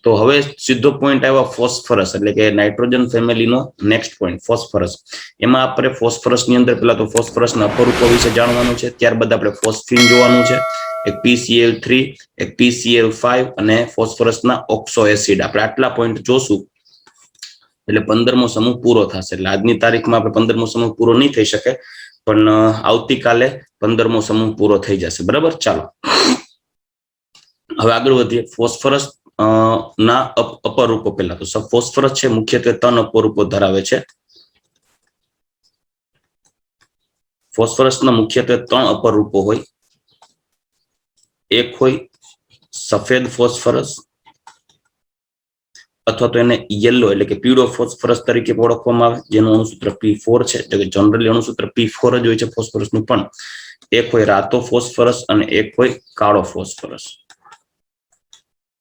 तो हवे सीधो पॉइंट आव्यो फॉस्फरस એટલે કે નાઇટ્રોજન ફેમિલીનો નેક્સ્ટ પોઈન્ટ ફોસ્ફરસ. એમાં આપણે ફોસ્ફરસની અંદર પહેલા તો ફોસ્ફરસના અપરૂપો વિશે જાણવાનું છે, ત્યારબાદ આપણે ફોસ્ફીન જોવાનું છે, એક PCl3, એક PCl5 અને ફોસ્ફરસના ઓક્સો એસિડ. આપણે આટલા પોઈન્ટ જોશું એટલે 15મો સમૂહ પૂરો થશે. એટલે આજની તારીખમાં આપણે 15મો સમૂહ પૂરો નહીં થઈ શકે, પણ આવતીકાલે 15મો સમૂહ પૂરો થઈ જશે. બરાબર, ચાલો હવે આગળ વધીએ. ફોસ્ફરસ ના અપરૂપો પહેલા તો ફોસ્ફરસ છે મુખ્યત્વે 3 અપરૂપો ધરાવે છે. ફોસ્ફરસના મુખ્યત્વે 3 અપરૂપો હોય. એક હોય સફેદ ફોસ્ફરસ અથવા તો એને યલો એટલે કે પીળો ફોસ્ફરસ તરીકે ઓળખવામાં આવે, જેનું અણુસૂત્ર P4 છે. એટલે કે જનરલી અણુસૂત્ર P4 જ હોય છે ફોસ્ફરસનું. પણ એક હોય રાતો ફોસ્ફરસ અને એક હોય કાળો ફોસ્ફરસ.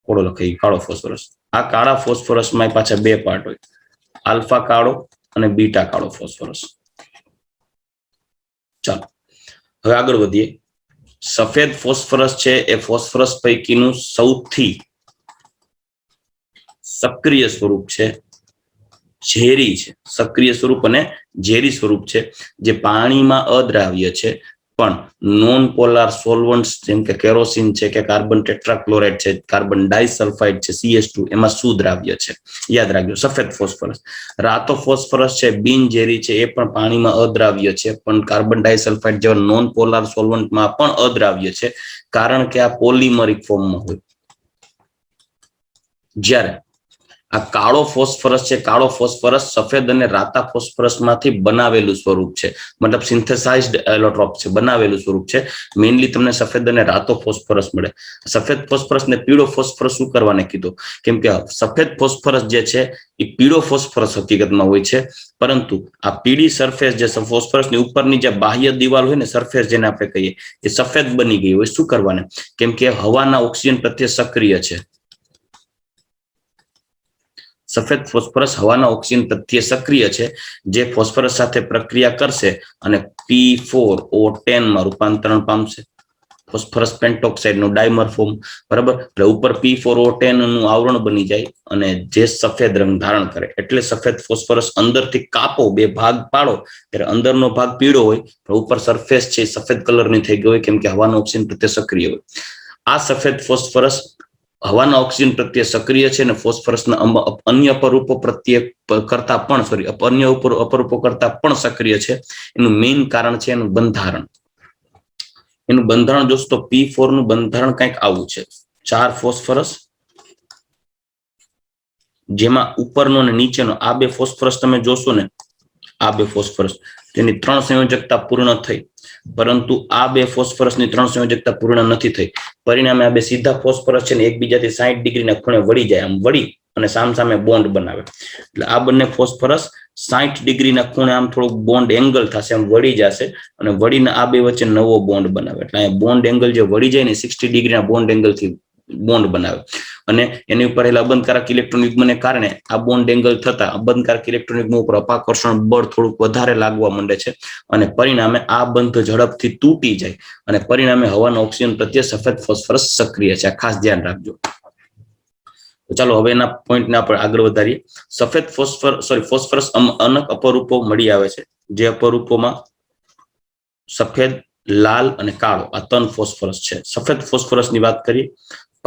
કોળો લખાઈ કાળો ફોસ્ફરસ. આ કાળા ફોસ્ફરસમાં પાછા 2 પાર્ટ હોય, આલ્ફા કાળો અને બીટા કાળો ફોસ્ફરસ. ચાલો હવે આગળ વધીએ. સફેદ ફોસ્ફરસ છે એ ફોસ્ફરસ પૈકીનું સૌથી સક્રિય સ્વરૂપ છે, ઝેરી છે. સક્રિય સ્વરૂપ અને ઝેરી સ્વરૂપ છે, જે પાણીમાં અદ્રાવ્ય છે, પણ નોન પોલાર સોલ્વન્ટ્સ જેમ કે કેરોસીન છે કે કાર્બન ટેટ્રાક્લોરાઇડ છે, કાર્બન ડાયસલ્ફાઇડ છે, CS2 એમાં સુદ્રાવ્ય છે. યાદ રાખજો સફેદ ફોસ્ફરસ. રાતો ફોસ્ફરસ છે બિનઝેરી છે, એ પણ પાણીમાં અદ્રાવ્ય છે, પણ કાર્બન ડાયસલ્ફાઇડ જેવા નોન પોલાર સોલ્વન્ટમાં પણ અદ્રાવ્ય છે, કારણ કે આ પોલિમરિક ફોર્મમાં હોય. જ્યારે આ કાળો ફોસ્ફરસ છે, કાળો ફોસ્ફરસ સફેદ અને રાતા ફોસ્ફરસ માંથી બનાવેલું સ્વરૂપ છે, મતલબ સિન્થેસાઇઝડ એલોટ્રોપ છે, બનાવેલું સ્વરૂપ છે. મેઇનલી તમને સફેદ અને રાતો ફોસ્ફરસ મળે. સફેદ ફોસ્ફરસ ને પીળો ફોસ્ફરસ શું કરવાને કીધું? કેમ કે સફેદ ફોસ્ફરસ જે છે એ પીળો ફોસ્ફરસ હકીકતમાં હોય છે, પરંતુ આ પીળી સરફેસ જે ફોસ્ફરસની ઉપરની જે બાહ્ય દિવાલ હોય ને, સરફેસ જેને આપણે કહીએ, એ સફેદ બની ગઈ હોય. શું કરવાને? કેમ કે હવાના ઓક્સિજન પ્રત્યે સક્રિય છે. સફેદ ફોસ્ફરસ હવાના ઓક્સિજન પ્રત્યે સક્રિય છે, જે ફોસ્ફરસ સાથે પ્રક્રિયા કરશે અને P4O10 માં રૂપાંતરણ પામશે. ફોસ્ફરસ પેન્ટોક્સાઇડ નું ડાયમર ફોર્મ. બરાબર, એટલે ઉપર P4O10 નું આવરણ બની જાય અને જે સફેદ રંગ ધારણ કરે. એટલે સફેદ ફોસ્ફરસ અંદરથી કાપો, 2 ભાગ પાડો, ત્યારે અંદરનો ભાગ પીળો હોય, ઉપર સરફેસ છે સફેદ કલરની થઈ ગઈ હોય, કેમ કે હવાના ઓક્સિજન પ્રત્યે સક્રિય હોય. આ સફેદ ફોસ્ફરસ હવાના ઓક્સિજન પ્રત્યે સક્રિય છે અને ફોસ્ફરસના અન્ય અપરૂપો પ્રત્યે કરતા પણ અન્ય અપરૂપો કરતા પણ સક્રિય છે. એનું મેઇન કારણ છે એનું બંધારણ. એનું બંધારણ જોશો તો P4 નું બંધારણ કંઈક આવું છે. 4 ફોસ્ફરસ, જેમાં ઉપરનો અને નીચેનો આ 2 ફોસ્ફરસ તમે જોશો ને, આ 2 ફોસ્ફરસ તેની 3 સંયોજકતા પૂર્ણ થઈ, પરંતુ આ 2 ફોસ્ફરસની 3 સંયોજકતા પૂર્ણ નથી થઈ. પરિણામે આ 2 સીધા ફોસ્ફરસ છે ને એકબીજાથી 60 ડિગ્રીના ખૂણે વળી જાય. આમ વળી અને સામસામે બોન્ડ બનાવે. એટલે આ બંને ફોસ્ફરસ 60 ડિગ્રીના ખૂણે આમ થોડુંક બોન્ડ એંગલ થશે, આમ વળી જશે અને વળીને આ 2 વચ્ચે નવો બોન્ડ બનાવે. એટલે અહીંયા બોન્ડ એંગલ જે વળી જાય ને 60 ડિગ્રીના બોન્ડ એંગલથી બોન્ડ બનાવે. અને એની ઉપર અબંધકારક ઇલેક્ટ્રોન યુગ્મને કારણે આ બોન્ડ એંગલ થતા અબંધકારક ઇલેક્ટ્રોન યુગ્મ ઉપર અપાકર્ષણ બળ થોડુંક વધારે લાગવા માંડે છે, અને પરિણામે આ બંધ ઝડપથી તૂટી જાય અને પરિણામે હવાના ઓક્સિજન પ્રત્યે સફેદ ફોસ્ફરસ સક્રિય છે. ખાસ ધ્યાન રાખજો. ચાલો હવે એના પોઈન્ટને આપણે આગળ વધારીએ. સફેદ ફોસ્ફરસ અનેક અપરૂપો મળી આવે છે, જે અપરૂપોમાં સફેદ, લાલ અને કાળો આ 3 ફોસ્ફરસ છે. સફેદ ફોસ્ફરસની વાત કરીએ.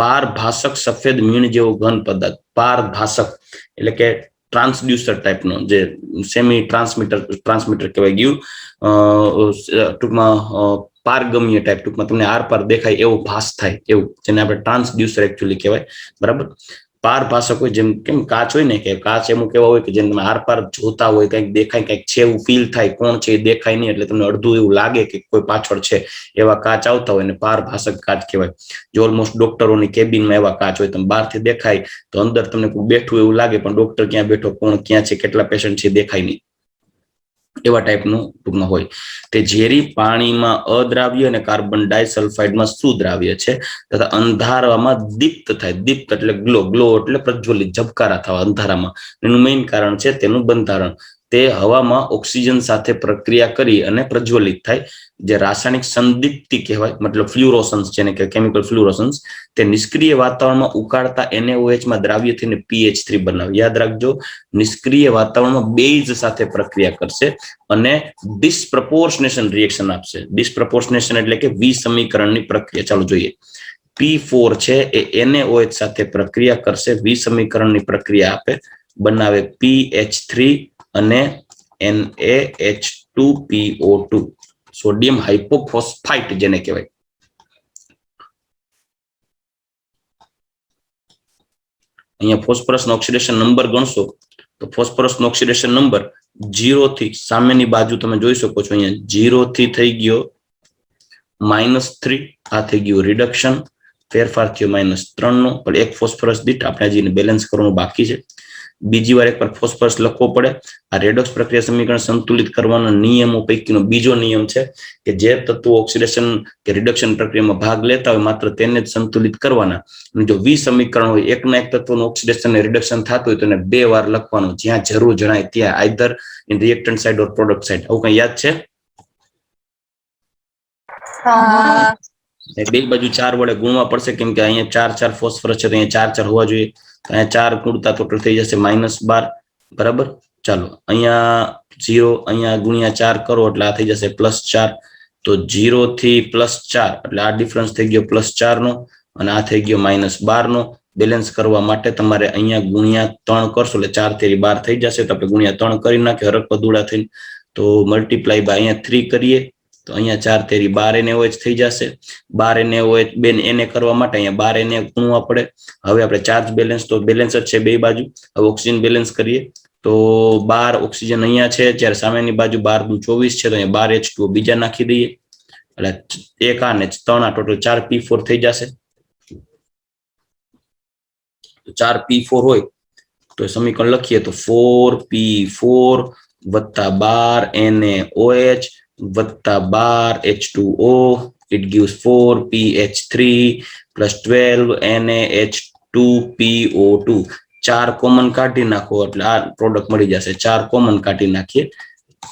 પારભાષક સફેદ મીણ જેવો ઘન પદાર્થ. પારભાષક એટલે કે ટ્રાન્સડ્યુસર ટાઈપનો, જે સેમી ટ્રાન્સમીટર કહેવાય ગયું, ટૂંકમાં પારગમ્ય ટાઈપ, ટૂંકમાં તમને આર પાર દેખાય એવો ભાસ થાય એવું, જેને આપણે ટ્રાન્સડ્યુસર એકચ્યુઅલી કહેવાય. બરાબર, પારભાષક હોય, જેમ કેમ કાચ હોય ને, કે કાચ એમ કેવા હોય કે જેને તમે આર પાર જોતા હોય, કંઈક દેખાય, કંઈક છે એવું ફીલ થાય, કોણ છે એ દેખાય નહીં, એટલે તમને અડધું એવું લાગે કે કોઈ પાછળ છે. એવા કાચ આવતા હોય ને પારભાષક કાચ કહેવાય. જે ઓલમોસ્ટ ડોક્ટરોની કેબિનમાં એવા કાચ હોય, તમે બહારથી દેખાય તો અંદર તમને કોઈ બેઠું એવું લાગે, પણ ડોક્ટર ક્યાં બેઠો, કોણ ક્યાં છે, કેટલા પેશન્ટ છે દેખાય નહીં. એવા ટાઈપનું ટૂંકમાં હોય. તે ઝેરી પાણીમાં અદ્રાવ્ય અને કાર્બન ડાયસલ્ફાઇડમાં સુદ્રાવ્ય છે, તથા અંધારામાં દીપ્ત થાય. દીપ્ત એટલે ગ્લો, ગ્લો એટલે પ્રજ્વલિત, ઝબકારા થવા અંધારામાં. એનું મેઇન કારણ છે તેનું બંધારણ. તે હવામાં ઓક્સિજન સાથે પ્રક્રિયા કરી અને પ્રજ્વલિત થાય, જે રાસાયણિક સંદિગ્ધતિ કહેવાય, મતલબ ફ્લ્યુરોસન્સ જેને કે કેમિકલ ફ્લ્યુરોસન્સ, તે નિષ્ક્રિય વાતાવરણમાં ઉકાળતા NaOH માં દ્રાવ્ય થઈને PH3 બનાવે. યાદ રાખજો, નિષ્ક્રિય વાતાવરણમાં બેઝ સાથે પ્રક્રિયા કરશે અને ડિસ્પ્રપોર્શનેશન રિએક્શન આપશે. ડિસ્પ્રપોર્શનેશન એટલે કે વિસમીકરણની પ્રક્રિયા. ચાલો જોઈએ. P4 છે એ NaOH સાથે પ્રક્રિયા કરશે, વિસમીકરણની પ્રક્રિયા આપે, બનાવે PH3 અને NaH2PO2, સોડિયમ હાઇપોફોસ્ફાઇટ જેને કહેવાય. અહીંયા ફોસ્ફરસનો ઓક્સિડેશન નંબર ગણશો તો ફોસ્ફરસનો ઓક્સિડેશન નંબર 0 થી સામેની બાજુ તમે જોઈ શકો છો, અહીંયા 0 થી થઈ ગયો -3, આ થઈ ગયું રિડક્શન, ફેરફાર થયો -3 નો, પણ એક ફોસ્ફરસ દીઠ આપણે હજી બેલેન્સ કરવાનું બાકી છે. બીજી વાર એકવાર ફોસ્ફરસ લખવો પડે. આ રેડોક્સ પ્રક્રિયા સમીકરણ સંતુલિત કરવાના નિયમો પૈકીનો બીજો નિયમ છે કે જે તત્વો ઓક્સિડેશન કે રિડક્શન પ્રક્રિયામાં ભાગ લેતા હોય માત્ર તેને જ સંતુલિત કરવાના. અને જો વિસમીકરણ હોય, એકના એક તત્વનું ઓક્સિડેશન અને રિડક્શન થતું હોય તો એને 2 વાર લખવાનું, જ્યાં જરૂર જણાય ત્યાં, either in reactant side or product side. આવું કઈ યાદ છે? બે બાજુ 4 વડે ગુણવા પડશે, કેમ કે અહીંયા 4 ફોસ્ફરસ છે તો અહીંયા 4 હોવા જોઈએ. અહીંયા 4 ગુણતા ટોટલ થઈ જશે -12, બરાબર. ચાલો, અહીંયા 0, અહીંયા ગુણ્યા 4 કરો એટલે આ થઈ જશે +4. તો 0 થી +4 એટલે આ ડિફરન્સ થઈ ગયો +4 નો, અને આ થઈ ગયો -12 નો. બેલેન્સ કરવા માટે તમારે અહીંયા ગુણ્યા 3 કરશો એટલે 4 તેરી 12 થઈ જશે. તો આપણે ગુણ્યા 3 કરી નાખીએ હરક પદુડા થઈને. તો મલ્ટીપ્લાય બાય અહીંયા 3 કરીએ તો અહીંયા 4 તેરી 12 NaOH થઈ જશે. 12 NaOH એને કરવા માટે અહીંયા 12 Na ગુણવા પડે. હવે આપણે ચાર્જ બેલેન્સ તો બેલેન્સ જ છે બે બાજુ. હવે ઓક્સિજન બેલેન્સ કરીએ તો 12 ઓક્સિજન અહીંયા છે, જ્યારે સામેની બાજુ 12 દુ 24 છે, તો અહીંયા 12 H2O બીજા નાખી દઈએ એટલે 1 આ ને 3 આ ટોટલ 4 P4 થઈ જશે. 4 P4 હોય તો સમીકરણ લખીએ તો 4P4 વત્તા 12 NaOH વત્તા 12 H2O, it gives 4PH3 plus 12 NaH2PO2. 4 common કાઢી નાખો એટલે આ પ્રોડક્ટ મળી જશે. 4 કોમન કાઢી નાખીએ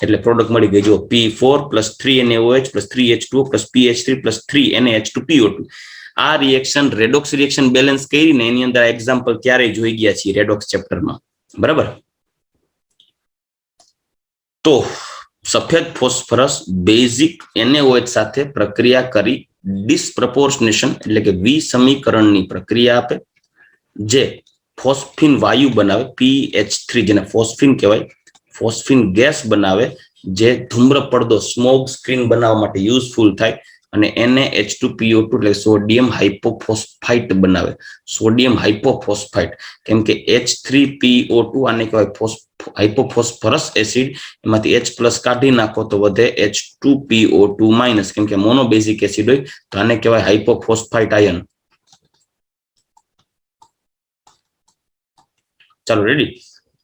એટલે પ્રોડક્ટ મળી ગઈ. જો P4 plus 3 NaOH plus 3 H2O plus PH3 plus 3 NaH2PO2. આ રિએક્શન રેડોક્સ રિએક્શન બેલેન્સ કરીને એની અંદર એક્ઝામ્પલ ક્યારેય જોઈ ગયા છીએ રેડોક્સ ચેપ્ટરમાં, બરાબર. તો સફેદ ફોસ્ફરસ બેઝિક NaOH સાથે પ્રક્રિયા કરી ડિસ્પ્રપોર્શનેશન એટલે કે વિસમીકરણની પ્રક્રિયા આપે, જે ફોસ્ફિન વાયુ બનાવે PH3, જેને ફોસ્ફિન કહેવાય, ફોસ્ફિન ગેસ બનાવે, જે ધૂમ્ર પડદો સ્મોક સ્ક્રીન બનાવવા માટે યુઝફુલ થાય, અને NaH2PO2 એટલે સોડિયમ હાઇપોફોસ્ફાઇટ બનાવે. સોડિયમ હાઇપોફોસ્ફાઇટ કેમ કે H3PO2 આને કહેવાય હાઇપોફોસ્ફરસ એસિડ, એમાંથી H+ કાઢી નાખો તો વધે H2PO2-, કેમ કે મોનોબેઝિક એસિડ હોય તો આને કહેવાય હાઇપોફોસ્ફાઇટ આયન. ચાલો રેડી.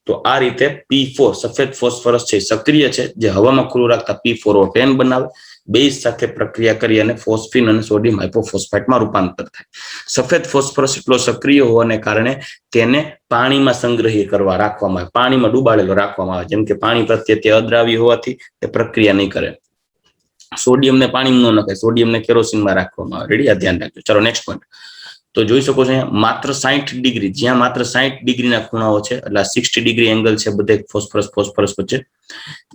તો આ રીતે P4 સફેદ ફોસ્ફરસ છે, સક્રિય છે, જે હવામાં ખુલ્લું રાખતા P4O10 બનાવે, બેઝ સાથે પ્રક્રિયા કરી અને ફોસ્ફિન અને સોડિયમ હાઇપોફોસ્ફાઇટમાં રૂપાંતર થાય. સફેદ ફોસ્ફરસ એટલો સક્રિય હોવાને કારણે તેને પાણીમાં સંગ્રહિત કરવા રાખવામાં આવે, પાણીમાં ડુબાડેલો રાખવામાં આવે. જેમ કે પાણી પ્રત્યે તે અદ્રાવ્ય હોવાથી તે પ્રક્રિયા નહીં કરે. સોડિયમને પાણીમાં ન નખાય, સોડિયમને કેરોસીનમાં રાખવામાં આવે. રેડી, આ ધ્યાન રાખજો. ચાલો નેક્સ્ટ પોઈન્ટ. તો જોઈ શકો છો અહીંયા માત્ર 60 ડિગ્રી, જ્યાં માત્ર 60 ડિગ્રીના ખૂણાઓ છે એટલે 60 ડિગ્રી એંગલ છે બધે ફોસ્ફરસ વચ્ચે,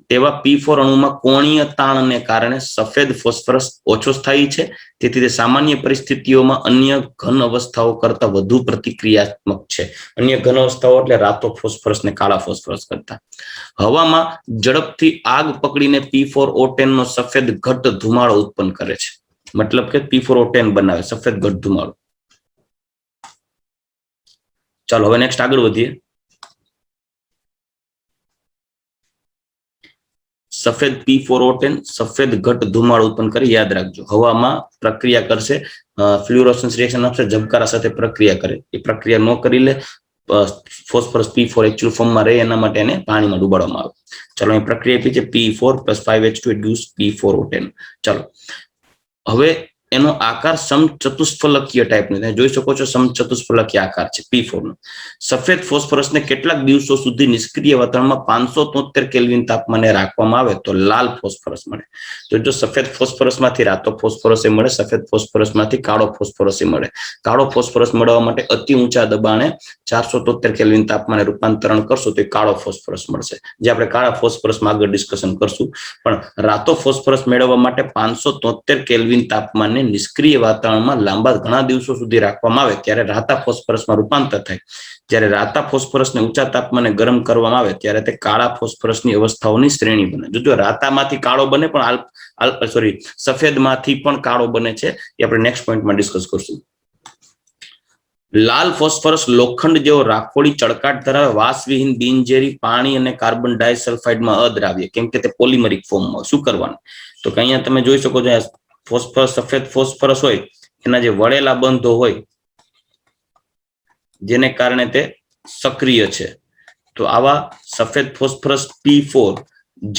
તેવા P4 અણુમાં કોણીય તાણને કારણે સફેદ ફોસ્ફરસ ઓછો સ્થાયી છે. તેથી તે સામાન્ય પરિસ્થિતિઓમાં અન્ય ઘન અવસ્થાઓ કરતા વધુ પ્રતિક્રિયાત્મક છે. અન્ય ઘન અવસ્થાઓ એટલે રાતો ફોસ્ફરસ ને કાળા ફોસ્ફરસ કરતા. હવામાં ઝડપથી આગ પકડીને P4O10 નો સફેદ ઘટ ધુમાડો ઉત્પન્ન કરે છે, મતલબ કે P4O10 બનાવે સફેદ ઘટ ધુમાડો. ચાલો હવે નેક્સ્ટ આગળ વધીએ. સફેદ P4O10 સફેદ ઘટ ધુમાડો ઉત્પન્ન કરી, યાદ રાખજો. હવામાં પ્રક્રિયા કરશે, ફ્લ્યુરોસન્સ રિએક્શન આપશે, ઝબકારા સાથે પ્રક્રિયા કરે. એ પ્રક્રિયા ન કરી લે, ફોસ્ફરસ P4 એકચ્યુઅલ ફોર્મમાં રહે, એના માટે એને પાણીમાં ડુબાડવામાં આવે. ચાલો અહીં પ્રક્રિયા આપી છે P4 + 5H2 it gives P4O10. ચાલો હવે એનો આકાર સમચતુષ્ફલકીય ટાઈપનો તમે જોઈ શકો છો, સમચતુષ્ફલકીય આકાર છે P4 નો. સફેદ ફોસ્ફરસને કેટલાક દિવસો સુધી નિષ્ક્રિય વાતાવરણમાં 573 કેલ્વિન તાપમાને રાખવામાં આવે તો લાલ ફોસ્ફરસ મળે. તો જો સફેદ ફોસ્ફરસમાંથી રાતો ફોસ્ફરસ મળે, સફેદ ફોસ્ફરસમાંથી કાળો ફોસ્ફરસ મળે. કાળો ફોસ્ફરસ મેળવવા માટે અતિ ઊંચા દબાણે 473 કેલ્વિન તાપમાને રૂપાંતરણ કરશું તો કાળો ફોસ્ફરસ મળશે, જે આપણે કાળા ફોસ્ફરસમાં આગળ ડિસ્કશન કરશું. પણ રાતો ફોસ્ફરસ મેળવવા માટે 573 કેલ્વિન તાપમાને નિષ્ક્રિય વાતાવરણમાં લાંબા ઘણા દિવસો સુધી રાખવામાં આવે ત્યારે રાતા ફોસ્ફરસમાં રૂપાંતર થાય. જ્યારે રાતા ફોસ્ફરસને ઊંચા તાપમાને ગરમ કરવામાં આવે ત્યારે તે કાળા ફોસ્ફરસની અવસ્થાઓની શ્રેણી બને. જો રાતામાંથી કાળો બને પણ સફેદમાંથી પણ કાળો બને છે, એ આપણે નેક્સ્ટ પોઈન્ટમાં ડિસ્કસ કરશું. લાલ ફોસ્ફરસ લોખંડ જેવો રાખોડી ચળકાટ ધરાવે, વાસવિહીન, બિનઝેરી, પાણી અને કાર્બન ડાયસલ્ફાઇડમાં અદ્રાવ્ય, કેમ કે તે પોલિમરિક ફોર્મમાં. શું કરવાનું તો કે અહીંયા તમે જોઈ શકો છો, ફોસ્ફરસ સફેદ ફોસ્ફરસ હોય એના જે વળેલા બંધો હોય જેને કારણે તે સક્રિય છે, તો આવા સફેદ ફોસ્ફરસ P4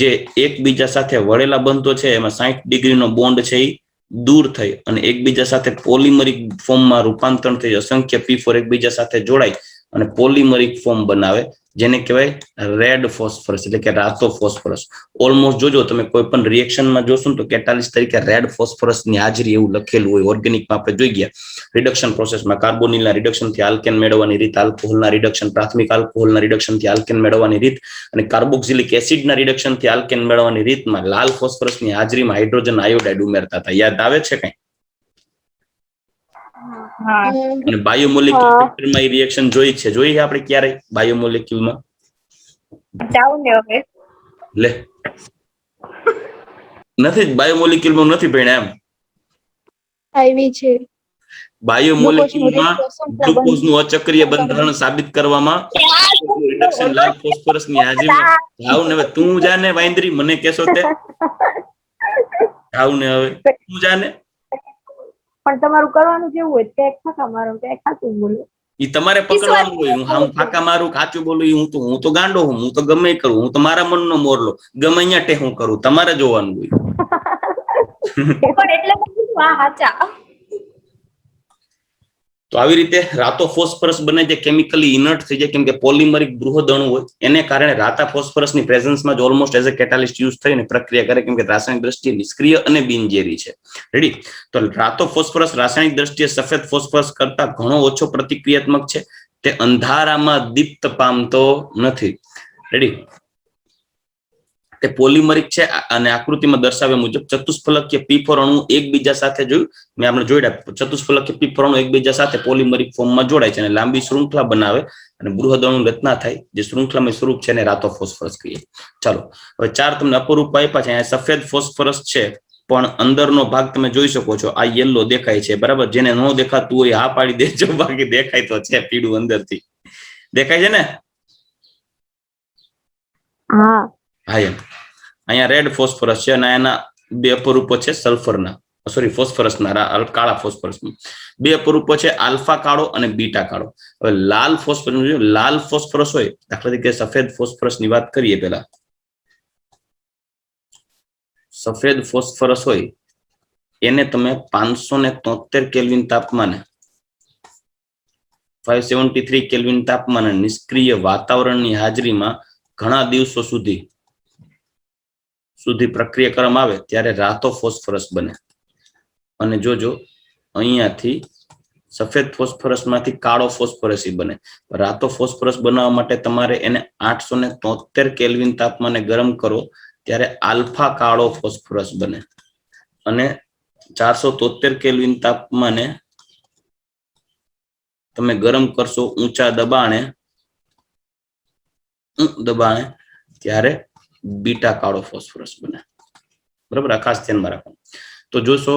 જે એકબીજા સાથે વળેલા બંધો છે એમાં 60 ડિગ્રીનો બોન્ડ છે એ દૂર થઈ અને એકબીજા સાથે પોલિમરિક ફોર્મમાં રૂપાંતરણ થઈ અસંખ્ય P4 એકબીજા સાથે જોડાય અને પોલિમરિક ફોર્મ બનાવે, જેને કહેવાય રેડ ફોસ્ફરસ, એટલે કે રાતો ફોસ્ફરસ. ઓલમોસ્ટ જોજો તમે કોઈ પણ રિએક્શનમાં જોશો તો કેટાલિસ્ટ તરીકે રેડ ફોસ્ફરસની હાજરી એવું લખેલું હોય. ઓર્ગેનિકમાં આપણે જોઈ ગયા રિડક્શન પ્રોસેસમાં કાર્બોનિલના રિડક્શનથી આલ્કેન મેળવવાની રીત, આલ્કોહોલના રિડક્શન, પ્રાથમિક આલ્કોહોલના રિડક્શનથી આલ્કેન મેળવવાની રીત અને કાર્બોક્સિલિક એસિડના રિડક્શનથી આલ્કેન મેળવવાની રીતમાં લાલ ફોસ્ફરસની હાજરીમાં હાઇડ્રોજન આયોડાઇડ ઉમેરતા હતા. યાદ આવે છે કઈ? અને બાયોમોલેક્યુલ ફેક્ટરમાં એ રિએક્શન જોઈ છે, જોઈ આપણે ક્યારે બાયોમોલેક્યુલમાં લે નથી, બાયોમોલેક્યુલમાં નથી ભણ્યા એમ. આવી છે બાયોમોલેક્યુલમાં ગ્લુકોઝનું અચક્રીય બંધારણ સાબિત કરવામાં રિડક્શન લાલ ફોસ્ફરસની હાજરીમાં. જાવ ને હવે તું જાને વાંદરી, મને કેશો તે જાવ ને હવે તું જાને. પણ તમારું કરવાનું જેવું હોય કે ફાકા મારો કે ખાતું બોલો, ઈ તમારે પકડવાનું હોય. હું ફાકા મારું ખાચું બોલું, હું તો ગાંડો હું તો ગમે કરું, હું તો મારા મનનો મોરલો ગમે અહીંયા ટેહું કરું, તમારે જોવાનું હોય. પણ એટલે આ હાચા. તો આવી રીતે રાતો ફોસ્ફરસ બને જે કેમિકલી ઇનર્ટ થઈ જાય, કેમ કે પોલિમરિક બૃહદ અણુ હોય એને કારણે રાતા ફોસ્ફરસની પ્રેઝન્સમાં જ almost as a catalyst use થઈને પ્રક્રિયા કરે, કેમ કે રાસાયણિક દ્રષ્ટિએ નિષ્ક્રિય અને બિનઝેરી છે. રેડી? તો રાતો ફોસ્ફરસ રાસાયણિક દ્રષ્ટિએ સફેદ ફોસ્ફરસ કરતા ઘણો ઓછો પ્રતિક્રિયાત્મક છે. તે અંધારામાં દીપ્ત પામતો નથી. રેડી? તે પોલિમરિક છે અને આકૃતિમાં દર્શાવ્યા મુજબ ચતુષ્ફલકીય P4 અણુ એકબીજા સાથે જોયું મેં આપણે જોયા, ચતુષ્ફલકીય P4 અણુ એકબીજા સાથે પોલિમરિક ફોર્મમાં જોડાય છે અને લાંબી શૃંખલા બનાવે અને બૃહદ અણુ રચના થાય, જે શૃંખલામય સ્વરૂપ છે એને રાતો ફોસ્ફરસ કહીએ. ચાલો હવે 4 તમને અપરૂપ આપ્યા છે. અહીંયા સફેદ ફોસ્ફરસ છે પણ અંદરનો ભાગ તમે જોઈ શકો છો, આ યલો દેખાય છે, બરાબર? જેને ન દેખાતું હોય હા પાડી દેજો, બાકી દેખાય તો છે પીળું અંદરથી દેખાય છે ને? હા હા એમ. અહીંયા રેડ ફોસ્ફરસ છે અને એના બે અપરૂપો છે સલ્ફરના, સોરી ફોસ્ફરસના, કાળા ફોસ્ફરસમાં બે અપરૂપો છે, આલ્ફા કાળો અને બીટા કાળો. હવે લાલ ફોસ્ફરસ, લાલ ફોસ્ફરસ હોય, દાખલા તરીકે સફેદ ફોસ્ફરસની વાત કરીએ. પેલા સફેદ ફોસ્ફરસ હોય એને તમે 573 કેલ્વિન તાપમાને 573 કેલ્વિન તાપમાને નિષ્ક્રિય વાતાવરણની હાજરીમાં ઘણા દિવસો સુધી પ્રક્રિયા કરવામાં આવે ત્યારે રાતો ફોસ્ફરસ બને. અને જોજો અહીંયાથી સફેદ ફોસ્ફરસમાંથી કાળો ફોસ્ફરસ બને. રાતો ફોસ્ફરસ બનાવવા માટે તમારે એને 873 કેલ્વિન તાપમાને ગરમ કરો ત્યારે આલ્ફા કાળો ફોસ્ફરસ બને અને 473 કેલ્વિન તાપમાને તમે ગરમ કરશો ઊંચા દબાણે ત્યારે બીટા કાળો ફોસ્ફરસ બને. બરાબર? આ ખાસ ધ્યાનમાં રાખો. તો જોશો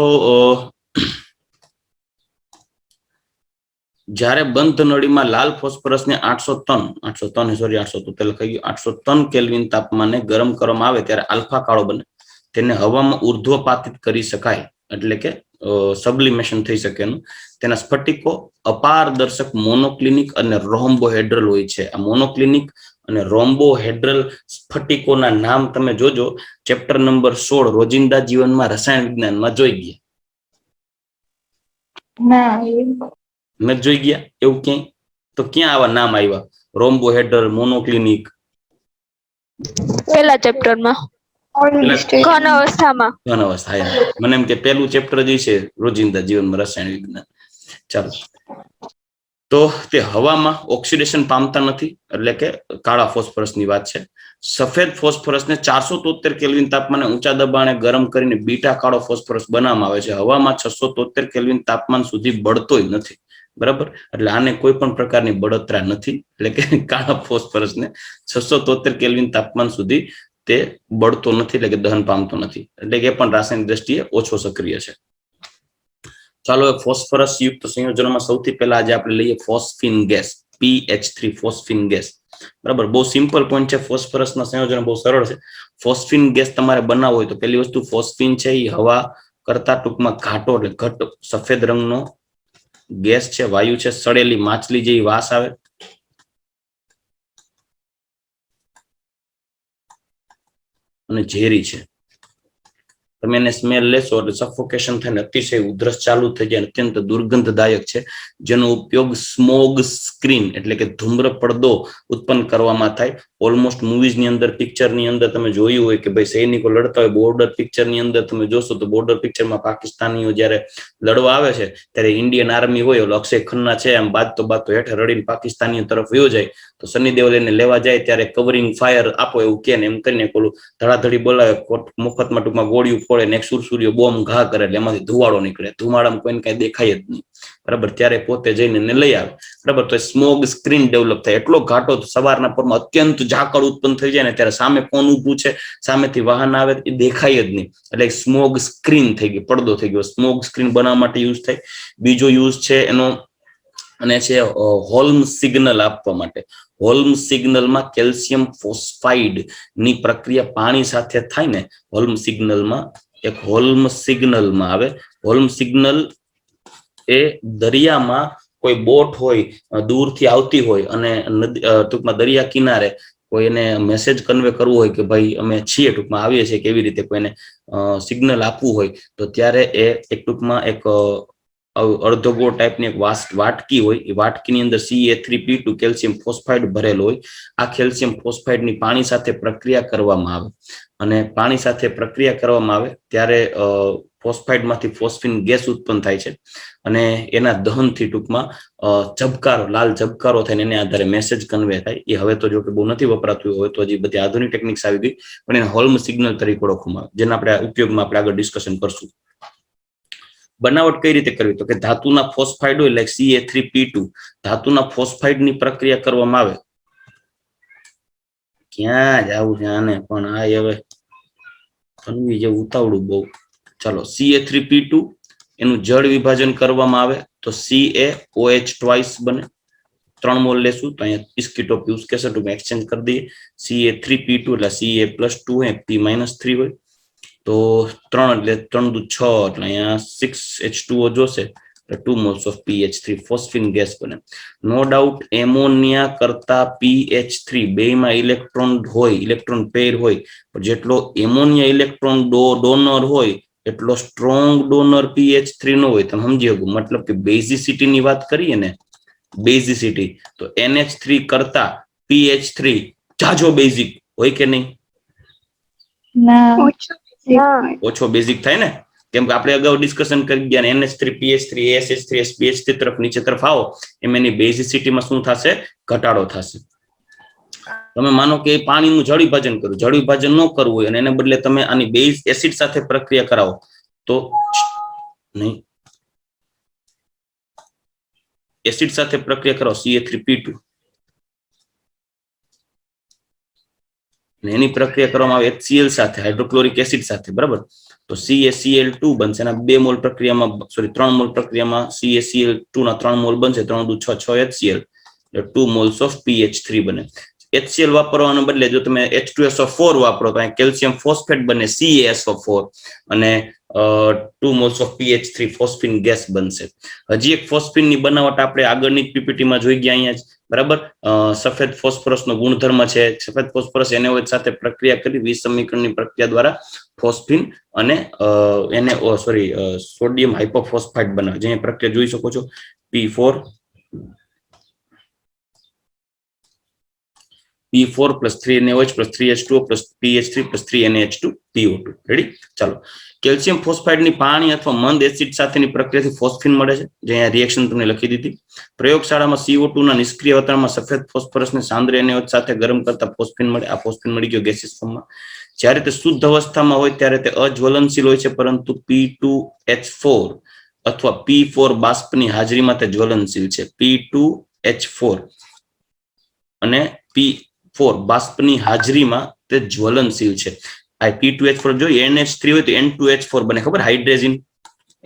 જ્યારે બંધ નળીમાં લાલ ફોસ્ફરસને 803 કેલ્વિન તાપમાને ગરમ કરવામાં આવે ત્યારે આલ્ફા કાળો બને. તેને હવામાં ઉર્ધ્વપાતિત કરી શકાય, એટલે કે સબ્લિમેશન થઈ શકે. તેના સ્ફટિકો અપારદર્શક મોનોક્લિનિક અને રોમ્બોહેડ્રલ હોય છે. આ મોનોક્લિનિક અને રોમ્બોહેડ્રલ સ્ફટિકોના નામ તમે જોજો ચેપ્ટર નંબર 16 રોજિંદા જીવનમાં રસાયણ વિજ્ઞાનમાં જોઈ ગયા. ના નથી જોઈ ગયા એવું ક્યાંય? તો ક્યાં આવા નામ આવ્યા? રોમ્બોહેડ્રલ, મોનોક્લિનિક, પેલા ચેપ્ટરમાં ઘન અવસ્થામાં. ઘન અવસ્થા. મને એમ કે પેલું ચેપ્ટર જે છે રોજિંદા જીવનમાં રસાયણ વિજ્ઞાન. ચાલો, તો તે હવામાં ઓક્સિડેશન પામતા નથી, એટલે કે કાળા ફોસ્ફરસની વાત છે. સફેદ ફોસ્ફરસને 473 કેલ્વિન તાપમાને ઊંચા દબાણે ગરમ કરીને બીટા કાળો ફોસ્ફરસ બનાવવામાં આવે છે. હવામાં 673 કેલ્વિન તાપમાન સુધી બળતોય નથી. બરાબર, એટલે આને કોઈ પણ પ્રકારની બળતરા નથી, એટલે કે કાળા ફોસ્ફરસને 673 કેલ્વિન તાપમાન સુધી તે બળતો નથી, એટલે કે દહન પામતો નથી, એટલે કે એ પણ રાસાયણિક દ્રષ્ટિએ ઓછો સક્રિય છે. ચાલો, ફોસ્ફરસ યુક્ત સંયોજનોમાં સૌથી પહેલા આજે આપણે લઈએ phosphine gas, PH3 phosphine gas. બરાબર, બહુ સિમ્પલ પોઈન્ટ છે. ફોસ્ફરસના સંયોજનો બહુ સરળ છે. ફોસ્ફિન ગેસ તમારે બનાવવો હોય તો પહેલી વસ્તુ, ફોસ્ફિન છે એ હવા કરતા ટૂંકમાં ઘાટો, એટલે ઘટ સફેદ રંગનો ગેસ છે, વાયુ છે. સડેલી માછલી જેવી વાસ આવે, અને ઝેરી છે. તમે એને સ્મેલ લેશો એટલે સફોકેશન થાય, અતિશય ઉધરસ ચાલુ થઈ જાય, અત્યંત દુર્ગંધદાયક છે. જેનો ઉપયોગ સ્મોગ સ્ક્રીન, એટલે કે ધૂમ્ર પડદો ઉત્પન્ન કરવામાં થાય. ઓલમોસ્ટ મૂવીઝની અંદર, પિક્ચરની અંદર તમે જોયું હોય કે ભાઈ સૈનિકો લડતા હોય, બોર્ડર પિક્ચરની અંદર તમે જોશો તો બોર્ડર પિક્ચરમાં પાકિસ્તાનીઓ જ્યારે લડવા આવે છે ત્યારે ઇન્ડિયન આર્મી હોય, અક્ષય ખન્ના છે, એમ બાજતો હેઠ રડીને પાકિસ્તાનીઓ તરફ વયો જાય, તો સની દેઓલ એને લેવા જાય ત્યારે કવરિંગ ફાયર આપો એવું કે એમ કરીને પેલું ધડાધડી બોલાવે, મુફતમાં ટૂંકમાં ગોળીઓ ફોડે ને એક સુરસુરીઓ બોમ્બ ઘા કરે, એટલે એમાંથી ધુવાડો નીકળે. ધુમાડામાં કોઈને કઈ દેખાય જ નહીં. બરાબર, ત્યારે પોતે જઈને એને લઈ આવે. બરાબર, તો સ્મોગ સ્ક્રીન ડેવલપ થાય. એટલો ઘાટો સવારના પરમાં અત્યંત ઝાકળ ઉત્પન્ન થઈ જાય ને ત્યારે સામે કોણ ઊભું છે, સામેથી વાહન આવે એ દેખાય જ નહીં, એટલે સ્મોગ સ્ક્રીન થઈ ગઈ, પડદો થઈ ગયો. સ્મોગ સ્ક્રીન બનાવવા માટે યુઝ થાય. બીજો યુઝ છે એનો, અને છે હોલ્મ સિગ્નલ આપવા માટે. હોલ્મ સિગ્નલમાં કેલ્શિયમ ફોસ્ફાઇડ ની પ્રક્રિયા પાણી સાથે થાય ને, હોલ્મ સિગ્નલમાં એક હોલ્મ સિગ્નલમાં આવે. હોલ્મ સિગ્નલ એ દરિયામાં કોઈ બોટ હોય, દૂરથી આવતી હોય, અને ટૂંકમાં દરિયા કિનારે કોઈ એને મેસેજ કન્વે કરવું હોય કે ભાઈ અમે છીએ, ટૂંકમાં આવીએ છીએ, કેવી રીતે કોઈને સિગ્નલ આપવું હોય, તો ત્યારે એ એક ટૂંકમાં એક અર્ધગોળ ટાઈપની એક વાટકી હોય. એ વાટકીની અંદર Ca3P2 કેલ્શિયમ ફોસ્ફાઇડ ભરેલો હોય. આ કેલ્શિયમ ફોસ્ફાઇડની પાણી સાથે પ્રક્રિયા કરવામાં આવે, અને પાણી સાથે પ્રક્રિયા કરવામાં આવે ત્યારે ફોસ્ફાઇડમાંથી ફોસ્ફિન ગેસ ઉત્પન્ન થાય છે, અને એના દહનથી ટૂંકમાં ઝબકારો, લાલ ઝબકારો થાય, એને આધારે મેસેજ કન્વે થાય. એ હવે તો જો કે બહુ નથી વપરાતું, હવે તો હજી બધી આધુનિક ટેકનિક્સ આવી ગઈ, પણ એને હોલ્મ સિગ્નલ તરીકે ઓળખવામાં આવે, જેના આપણે ઉપયોગમાં આપણે આગળ ડિસ્કશન કરશું. બનાવટ કઈ રીતે કરવી? તો કે ધાતુના ફોસ્ફાઇડ હોય, લાઈક Ca3P2, ધાતુના ફોસ્ફાઇડની પ્રક્રિયા કરવામાં આવે. ક્યાં જવું છે આને પણ, આ હવે તન્વી જેવું ઉતાવળું બહુ. ચાલો, Ca3P2 એનું જળ વિભાજન કરવામાં આવે તો CaOH ટ્વાઇસ બને. 3 મોલ લેશું તો અહીંયા ઇસ્કીટો પ્યુસ કેસે ટૂંકમાં એક્સચેન્જ કરી દઈએ. Ca3P2 એટલે Ca+2 હોય, P-3 હોય, તો 3 એટલે 3 દુ 6, એટલે અહીંયા 6H2O જોશે, 2 moles of PH3 phosphine gas બને. નો ડાઉટ એમોનિયા કરતા PH3 બેમાં ઇલેક્ટ્રોન હોય, ઇલેક્ટ્રોન પેર હોય, પણ જેટલો એમોનિયા ઇલેક્ટ્રોન ડોનર હોય એટલો સ્ટ્રોંગ ડોનર PH3 નો હોય. તમે સમજી શકો, મતલબ કે બેઝિસિટી ની વાત કરીએ ને, બેઝિસિટી, તો NH3 કરતા PH3 જાજો બેઝિક હોય કે નહીં? ઓછો બેઝિક થાય ને, કેમ કે આપણે અગાઉ ડિસ્કશન કરી ગયા, NH3 PH3 ASH3 SPH3 તરફ નીચે તરફ આવો એમ એની બેઝિસિટીમાં શું થશે? ઘટાડો થશે. તમે માનો કે પાણીનું જળ વિભાજન કર્યું, જળ વિભાજન ન કરવું હોય અને એને બદલે તમે આની બેઝ એસિડ સાથે પ્રક્રિયા કરાવો તો નહીં, એસિડ સાથે પ્રક્રિયા કરો Ca3P2, એની પ્રક્રિયા કરવામાં આવે HCl સાથે, હાઇડ્રોક્લોરિક એસિડ સાથે. બરાબર, તો CaCl2 બનશે. એના 2 મોલ પ્રક્રિયામાં, સોરી 3 મોલ પ્રક્રિયામાં CaCl2 ના 3 મોલ બનશે. 3 દુ 6, 6 HCl, 2 moles of PH3 બને. HCl વાપરવાને બદલે જો તમે H2SO4 વાપરો તો અહીં કેલ્શિયમ ફોસ્ફેટ બને CaSO4, અને 2 moles of PH3 phosphine gas બનશે. હજી એક ફોસ્ફિનની બનાવટ આપણે આગળની પીપીટીમાં જોઈ ગયા અહીંયા જ. બરાબર. સફેદ ફોસ્ફરસનો ગુણધર્મ છે સફેદ ફોસ્ફરસ NaOH સાથે પ્રક્રિયા કરી વિસમીકરણની પ્રક્રિયા દ્વારા ફોસ્ફિન અને સોડિયમ હાઇપોફોસ્ફાઇટ બનાવે છે. અહીંયા પ્રક્રિયા જોઈ શકો છો. P4 plus 3NaOH plus 3H2O plus PH3 plus 3NaH2 PO2. Ready. ચાલો, કેલ્શિયમ ફોસ્ફાઇડની પાણી અથવા મંદ એસિડ સાથેની પ્રક્રિયાથી ફોસ્ફિન મળે છે, જે અહીંયા રિએક્શન તમને લખી દીધી. પ્રયોગશાળામાં CO2 ના નિષ્ક્રિય અવતરણમાં સફેદ ફોસ્ફરસને સાંદ્ર NaOH સાથે ગરમ કરતા ફોસ્ફિન મળે. આ ફોસ્ફિન મળી ગયો ગેસિયસ ફોર્મમાં. જ્યારે તે શુદ્ધ અવસ્થામાં હોય ત્યારે તે અજ્વલનશીલ હોય છે, પરંતુ P2H4 અથવા P4 બાષ્પની હાજરીમાં તે જ્વલનશીલ છે. P2H4 અને P4 બાષ્પની હાજરીમાં તે જ્વલનશીલ છે. આ P2H4 જો NH3 હોય તો N2H4 બને, ખબર, હાઇડ્રેઝિન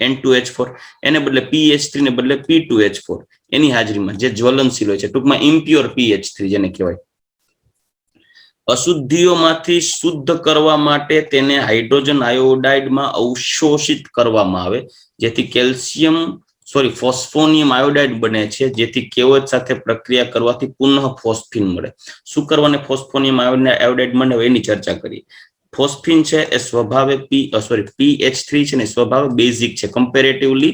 N2H4, એને બદલે PH3 ને બદલે P2H4 એની હાજરીમાં જે જ્વલનશીલ હોય છે, ટૂંકમાં ઇમ્પ્યોર PH3 જેને કહેવાય. અશુદ્ધિઓમાંથી શુદ્ધ કરવા માટે તેને હાઇડ્રોજન આયોડાઇડમાં અવશોષિત કરવામાં આવે, જેથી ફોસ્ફોનિયમ આયોડાઇડ બને છે, જેથી KOH સાથે પ્રક્રિયા કરવાથી પુનઃ ફોસ્ફિન મળે. શું કરવાને ફોસ્ફોનિયમ આયોડાઇડ મળે એની ચર્ચા કરીએ. ફોસ્ફિન છે એ સ્વભાવે PH3 છે ને સ્વભાવે બેઝિક છે, કમ્પેરેટિવલી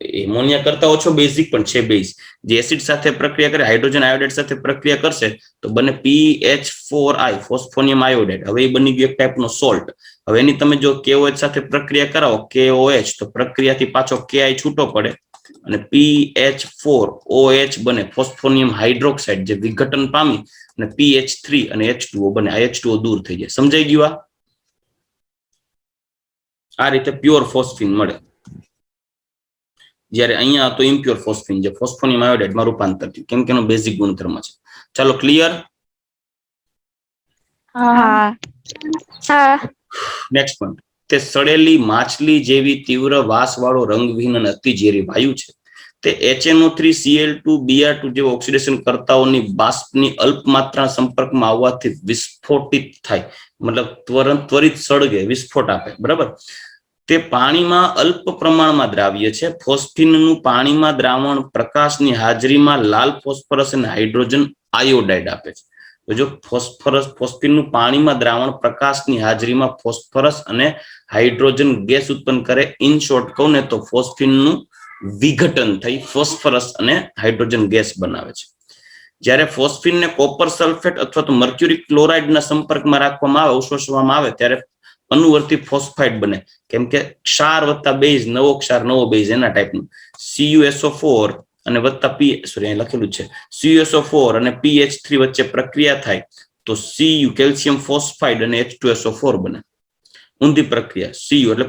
એમોનિયા કરતા ઓછો બેઝિક પણ છે બેઝ. જે એસિડ સાથે પ્રક્રિયા કરે, હાઇડ્રોજન આયોડાઇડ સાથે પ્રક્રિયા કરશે તો બને PH4I, ફોસ્ફોનિયમ આયોડાઇડ. હવે એ બની ગયો એક ટાઈપનો સોલ્ટ. હવે એની તમે જો KOH સાથે પ્રક્રિયા કરાવો, KOH, તો પ્રક્રિયાથી પાછો Ki છૂટો પડે અને PH4OH બને, ફોસ્ફોનિયમ હાઇડ્રોક્સાઇડ, જે વિઘટન પામી અને PH3 અને H2O બને. આ H2O દૂર થઈ જાય. સમજાઈ ગયું? આ રીતે પ્યોર ફોસ્ફિન મળે. જ્યારે અહીંયા તો ઇમ્પ્યોર ફોસ્ફિન, જે ફોસ્ફોનિયમ આયોડાઇડમાં રૂપાંતર થયું, કેમ કે એનો બેઝિક ગુણધર્મ છે. ચાલો, ક્લિયર? Next point. તે સડેલી માછલી જેવી તીવ્ર વાસવાળો રંગવિહીન અને અતિ ઝેરી વાયુ છે. તે HNO3Cl2Br2 જેવા ઓક્સિડેશન કર્તાઓની બાષ્પની અલ્પ માત્રા સંપર્કમાં આવવાથી વિસ્ફોટિત થાય, મતલબ ત્વરિત સળગે, વિસ્ફોટ આપે. બરાબર. તે પાણીમાં અલ્પ પ્રમાણમાં દ્રાવ્ય છે. ફોસ્ફિનનું પાણીમાં દ્રાવણ પ્રકાશની હાજરીમાં લાલ ફોસ્ફરસ અને હાઇડ્રોજન આયોડાઇડ આપે છે. તો જો ફોસ્ફિનનું પાણીમાં દ્રાવણ પ્રકાશની હાજરીમાં ફોસ્ફરસ અને હાઇડ્રોજન ગેસ ઉત્પન્ન કરે. ઇન શોર્ટ કહું ને તો ફોસ્ફિનનું વિઘટન થઈ ફોસ્ફરસ અને હાઇડ્રોજન ગેસ બનાવે છે. જ્યારે ફોસ્ફિનને કોપર સલ્ફેટ અથવા તો મર્ક્યુરી ક્લોરાઇડના સંપર્કમાં રાખવામાં આવે, અવશોષવામાં આવે, ત્યારે અનુવર્તી ફોસ્ફાઇડ બને. કેમ કે ક્ષાર વત્તા બેઝ, નવો ક્ષાર નવો બેઝ, એના ટાઈપનું. CuSO4 અને વત્તા અહીં લખેલું છે CuSO4 અને PH3 વચ્ચે પ્રક્રિયા થાય તો Cu, કેલ્શિયમ ફોસ્ફાઇડ અને H2SO4 બને. ઊંધી પ્રક્રિયા, Cu એટલે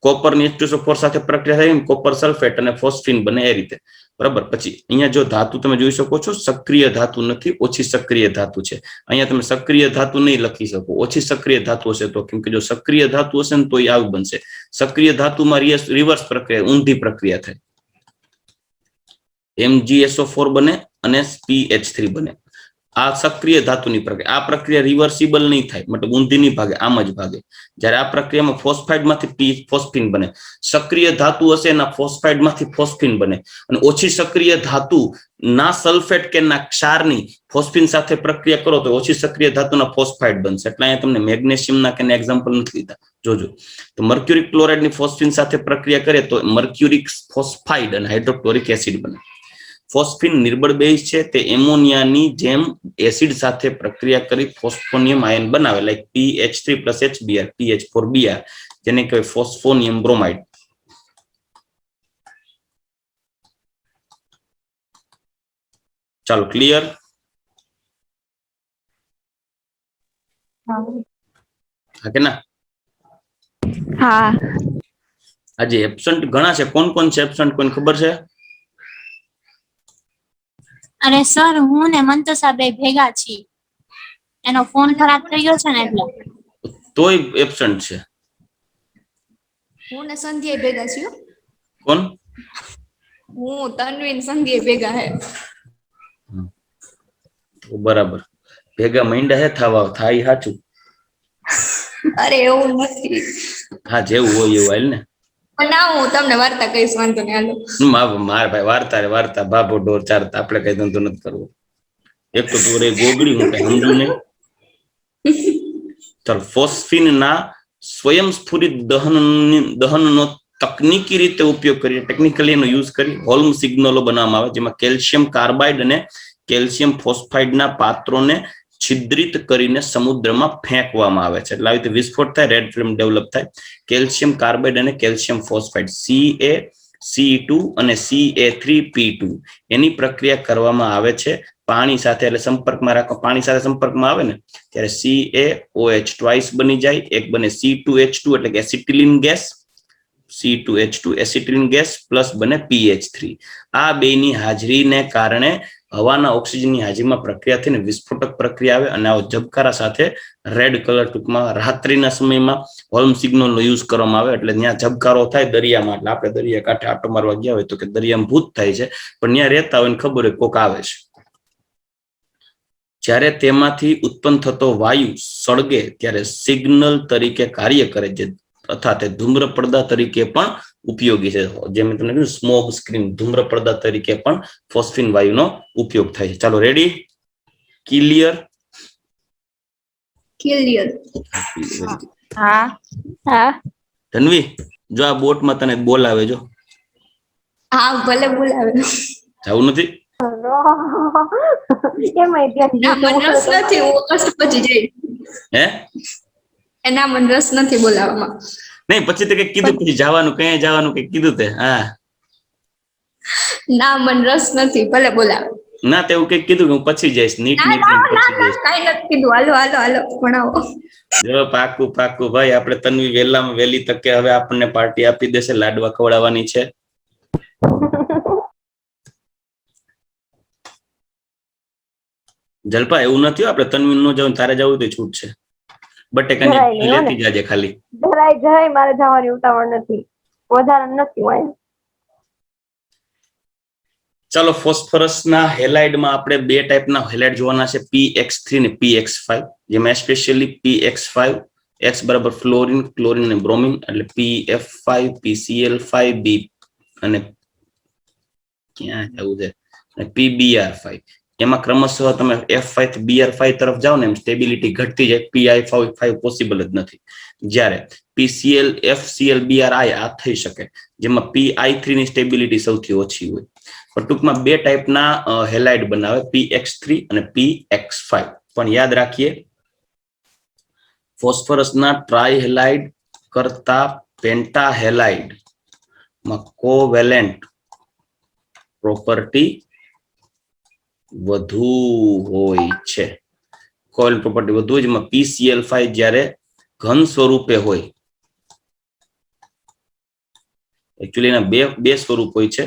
કોપરની H2SO4 સાથે પ્રક્રિયા થાય કોપર સલ્ફેટ અને ફોસ્ફિન બને, એ રીતે. બરાબર. પછી અહીંયા જો ધાતુ તમે જોઈ શકો છો, સક્રિય ધાતુ નથી, ઓછી સક્રિય ધાતુ છે. અહીંયા તમે સક્રિય ધાતુ નહીં લખી શકો, ઓછી સક્રિય ધાતુ હશે તો, કેમ કે જો સક્રિય ધાતુ હશે ને તો એ આવું બનશે. સક્રિય ધાતુમાં રિવર્સ પ્રક્રિયા, ઊંધી પ્રક્રિયા થાય. MgSO4 બને અને PH3 બને. આ સક્રિય ધાતુની પ્રક્રિયા. આ પ્રક્રિયા રિવર્સિબલ નહીં થાય, મતલબ ઊંધી નહીં ભાગે, આમ જ ભાગે. જ્યારે આ પ્રક્રિયામાં ફોસ્ફાઇડમાંથી ફોસ્ફિન બને. સક્રિય ધાતુ હશે એના ફોસ્ફાઇડમાંથી ફોસ્ફિન બને, અને ઓછી સક્રિય ધાતુ ના સલ્ફેટ કે ના ક્ષારની ફોસ્ફિન સાથે પ્રક્રિયા કરો તો ઓછી સક્રિય ધાતુના ફોસ્ફાઇડ બનશે. એટલે અહીંયા તમને મેગ્નેશિયમના કે એક્ઝામ્પલ નથી લીધા, જોજો. તો મર્ક્યુરિક ક્લોરાઇડની ફોસ્ફિન સાથે પ્રક્રિયા કરે તો મર્ક્યુરિક ફોસ્ફાઇડ અને હાઇડ્રોક્લોરિક એસિડ બને. ફોસ્ફિન નિર્બળ બેઝ છે. તે એમોનિયાની જેમ એસિડ સાથે પ્રક્રિયા કરી ફોસ્ફોનિયમ આયન બનાવે, like PH3 plus HBr, PH4Br, જેને કહેવાય ફોસ્ફોનિયમ બ્રોમાઇડ. ચાલો, ક્લિયર? હા કે ના? આજે એબ્સન્ટ ઘણા છે. કોણ કોણ છે એબ્સન્ટ, કોઈને ખબર છે? અરે સર, હું ને મંતોષા બે ભેગા છીએ. એનો ફોન ખરાબ થઈ ગયો છે ને એટલે. તોય એબ્સન્ટ છે. હું ને સંધ્યા ભેગા છીએ. કોણ? હું, તન્વીન, સંધ્યા ભેગા હે. બરાબર. ભેગા માંડ્યા હે થવા, થાય સાચું. અરે એવું નથી. હા, જેવું હોય એવું હાલ ને. પણ ના હું તમને વાર્તા કહીશ, વાંધો નહીં, હાલો. માર ભાઈ વાર્તા રે વાર્તા, બાબો ડોર ચારતા, આપણે કઈ ધંધો નથી કરવો. એક તો તું રે ગોગડી, હું કઈ સમજુ નહીં. ચાલ, ફોસ્ફિન ના સ્વયંસ્ફુરિત દહનનો તકનીકી રીતે ઉપયોગ કરી, ટેકનિકલી એનો યુઝ કરી હોલ્મ સિગ્નલો બનાવવામાં આવે, જેમાં કેલ્શિયમ કાર્બાઇડ અને કેલ્શિયમ ફોસ્ફાઇડના પાત્રોને છિદ્રિત કરીને સમુદ્રમાં ફેંકવામાં આવે છે. એટલે આવી રીતે વિસ્ફોટ થાય, રેડ ફિલ્મ ડેવલપ થાય. કેલ્શિયમ કાર્બાઇડ અને કેલ્શિયમ ફોસ્ફાઇડ CaCe2 અને Ca3P2 એની પ્રક્રિયા કરવામાં આવે છે પાણી સાથે. એટલે સંપર્કમાં રાખો, પાણી સાથે સંપર્કમાં આવે ને ત્યારે CaOH ટ્વાઇસ બની જાય, એક બને C2H2 એટલે કે acetylene gas, C2H2 acetylene gas plus બને PH3. આ બેની હાજરીને કારણે હવાના ઓક્સિજનની હાજરીમાં પ્રક્રિયા થઈને વિસ્ફોટક પ્રક્રિયા આવે અને આવો ઝબકારા સાથે રેડ કલર, ટૂંકમાં રાત્રિના સમયમાં હોલ્મ સિગ્નલનો યુઝ કરવામાં આવે. એટલે ત્યાં ઝબકારો થાય દરિયામાં, એટલે આપણે દરિયા કાંઠે આટો મારવા ગયા હોય તો કે દરિયામાં ભૂત થાય છે, પણ ત્યાં રહેતા હોય ને ખબર હોય કોક આવે છે. જ્યારે તેમાંથી ઉત્પન્ન થતો વાયુ સળગે ત્યારે સિગ્નલ તરીકે કાર્ય કરે છે, તથા તે ધૂમ્ર પડદા તરીકે પણ ઉપયોગી છે. જેમ મેં તમને કીધું સ્મોક સ્ક્રીન, ધૂમ્ર પડદા તરીકે પણ ફોસ્ફિન વાયુનો ઉપયોગ થાય છે. ચાલો, રેડી? ક્લિયર? ક્લિયર. હા હા ધનવી, જો આ બોટમાં તને બોલાવે, જો હા, ભલે બોલાવે. જવું નથી? એમાં ના, મને રસ નથી, હું કશું પછી જઈ. હે? એના મને રસ નથી બોલાવવામાં. નહીં, પછી તે કઈ કીધું, પછી જવાનું, કઈ જવાનું કઈ કીધું તે? હા ના, મને રસ નથી, ભલે બોલાવે. ના, તે એવું કઈ કીધું કે હું પછી જઈશ, નીટ ના નીટ ના પછી ના જઈશ. કઈ નથી કીધું. હાલો હાલો હાલો, ભણાવો. જો પાકું પાકું ભાઈ, આપણે તન્વી વહેલામાં વહેલી તકે હવે આપણને પાર્ટી આપી દેશે, લાડવા ખવડાવવાની છે. જલપા, એવું નથી, આપણે તન્વી ન જવું, તારે જવું તો છૂટ છે. બટેકાની લેતી જાજે ખાલી. ધરાઈ જાય, મારે જવાની ઉતાવળ નથી, વધારે નથી હોય. ચાલો, ફોસ્ફરસના હેલાઇડમાં આપણે બે ટાઈપના હેલાઇડ જોવાના છે, PX3 અને PX5. જેમાં સ્પેશિયલી PX5, X બરાબર ફ્લોરિન, ક્લોરિન અને બ્રોમિન, એટલે PF5, PCl5, B અને ક્યાં જવું છે PBr5. એમાં ક્રમશઃ તમે F5 થી BR5 તરફ જાઓ ને એમ સ્ટેબિલિટી ઘટતી જાય, PI5 પોસિબલ જ નથી. જ્યારે PCl, FCl, BRI આ થઈ શકે, જેમાં PI3 ની સ્ટેબિલિટી સૌથી ઓછી હોય. પણ ટૂંકમાં બે ટાઈપના હેલાઇડ બનાવે, PX3 અને PX5. પણ યાદ રાખીએ, ફોસ્ફરસના ટ્રાયહેલાઇડ કરતા પેન્ટા હેલાઇડમાં કોવેલેન્ટ પ્રોપર્ટી વધુ હોય છે. કોવેલેન્ટ પ્રોપર્ટી વધુ હોય, જેમાં PCl5 જ્યારે ઘન સ્વરૂપે હોય, એકચ્યુઅલી એના બે સ્વરૂપ હોય છે,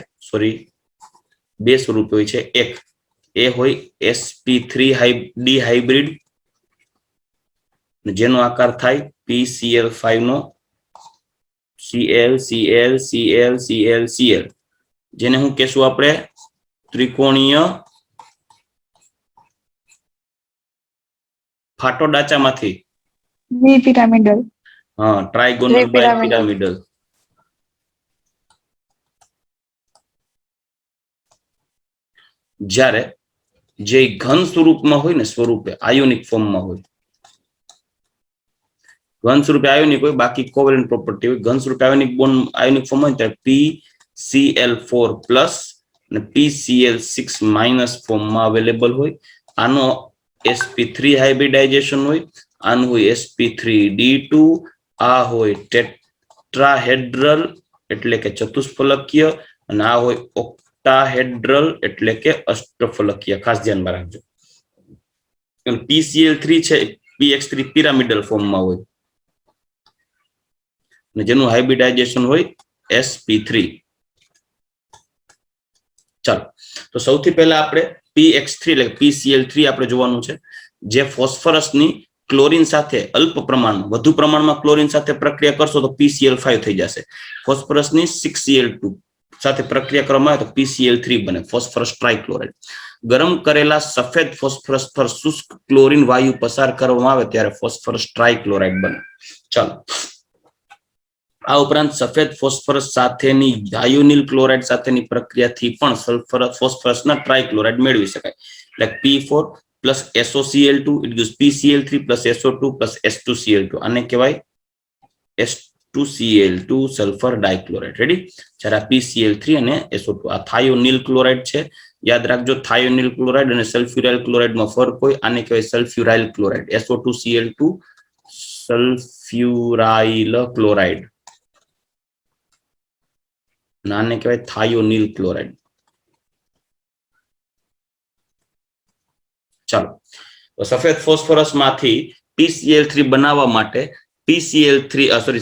બે સ્વરૂપ હોય છે. એક એ હોય sp3 ડિહાઇબ્રિડ, જેનો આકાર થાય PCl5 નો Cl Cl Cl Cl Cl, જેને હું કહેશું આપણે ત્રિકોણીય ફાટો ડાચામાંથી પિરામિડલ. હા, ટ્રાઇગોનલ બાયપિરામિડલ. જ્યારે જે ઘન સ્વરૂપમાં હોય ને, સ્વરૂપે આયોનિક ફોર્મમાં હોય, ઘન સ્વરૂપે આયોનિક હોય, બાકી કોવેલેન્ટ પ્રોપર્ટી હોય. ઘન સ્વરૂપે આયોનિક બોન્ડ આયોનિક ફોર્મ હોય ત્યારે PCl4 પ્લસ અને PCl6 માઇનસ ફોર્મમાં અવેલેબલ હોય. આનો sp3 હાઇબ્રિડાઇઝેશન હોય, આનું હોય sp3d2, આ હોય ટેટ્રાહેડ્રલ એટલે કે ચતુષ્ફલકીય, અને આ હોય ઓક્ટાહેડ્રલ એટલે કે અષ્ટફલકીય. ખાસ ધ્યાનમાં રાખજો. PCl3 છે, PX3 પિરામિડલ ફોર્મમાં હોય, જેનું હાઇબ્રિડાઇઝેશન હોય sp3. ચાલો, તો સૌથી પહેલા આપણે PX3 એટલે PCl3 આપણે જોવાનું છે, જે ફોસ્ફરસની ક્લોરીન સાથે અલ્પ પ્રમાણમાં, વધુ પ્રમાણમાં ક્લોરીન સાથે પ્રક્રિયા કરશો તો PCl5 થઈ જશે. ફોસ્ફરસની 6Cl2 સાથે પ્રક્રિયા કરવામાં આવે તો PCl3 બને, ફોસ્ફરસ ટ્રાઇક્લોરાઇડ. ગરમ કરેલા સફેદ ફોસ્ફરસ પર શુષ્ક ક્લોરીન વાયુ પસાર કરવામાં આવે ત્યારે ફોસ્ફરસ ટ્રાઇક્લોરાઇડ બને. ચાલો, આ ઉપરાંત સફેદ ફોસ્ફરસ સાથેની ડાયોનિલ ક્લોરાઇડ સાથેની પ્રક્રિયાથી પણ સલ્ફર ફોસ્ફરસના ટ્રાયક્લોરાઇડ મેળવી શકાય. એટલે P4 plus SOCl2 it gives PCl3 plus SO2 plus S2Cl2. આને કહેવાય S2Cl2 સલ્ફર ડાયક્લોરાઇડ. રેડી? જ્યારે PCl3 અને SO2 આ થાયોનિલ ક્લોરાઇડ છે. યાદ રાખજો, થાયોનિલ ક્લોરાઇડ અને સલ્ફ્યુરાઇલ ક્લોરાઇડમાં ફરક હોય. આને કહેવાય સલ્ફ્યુરાઇલ ક્લોરાઇડ. SO2Cl2 સલ્ફ્યુરાઇલ chloride. આને કહેવાય થાયોનિલ ક્લોરાઇડ. ચાલો, તો સફેદ ફોસ્ફરસ માંથી PCl3 બનાવવા માટે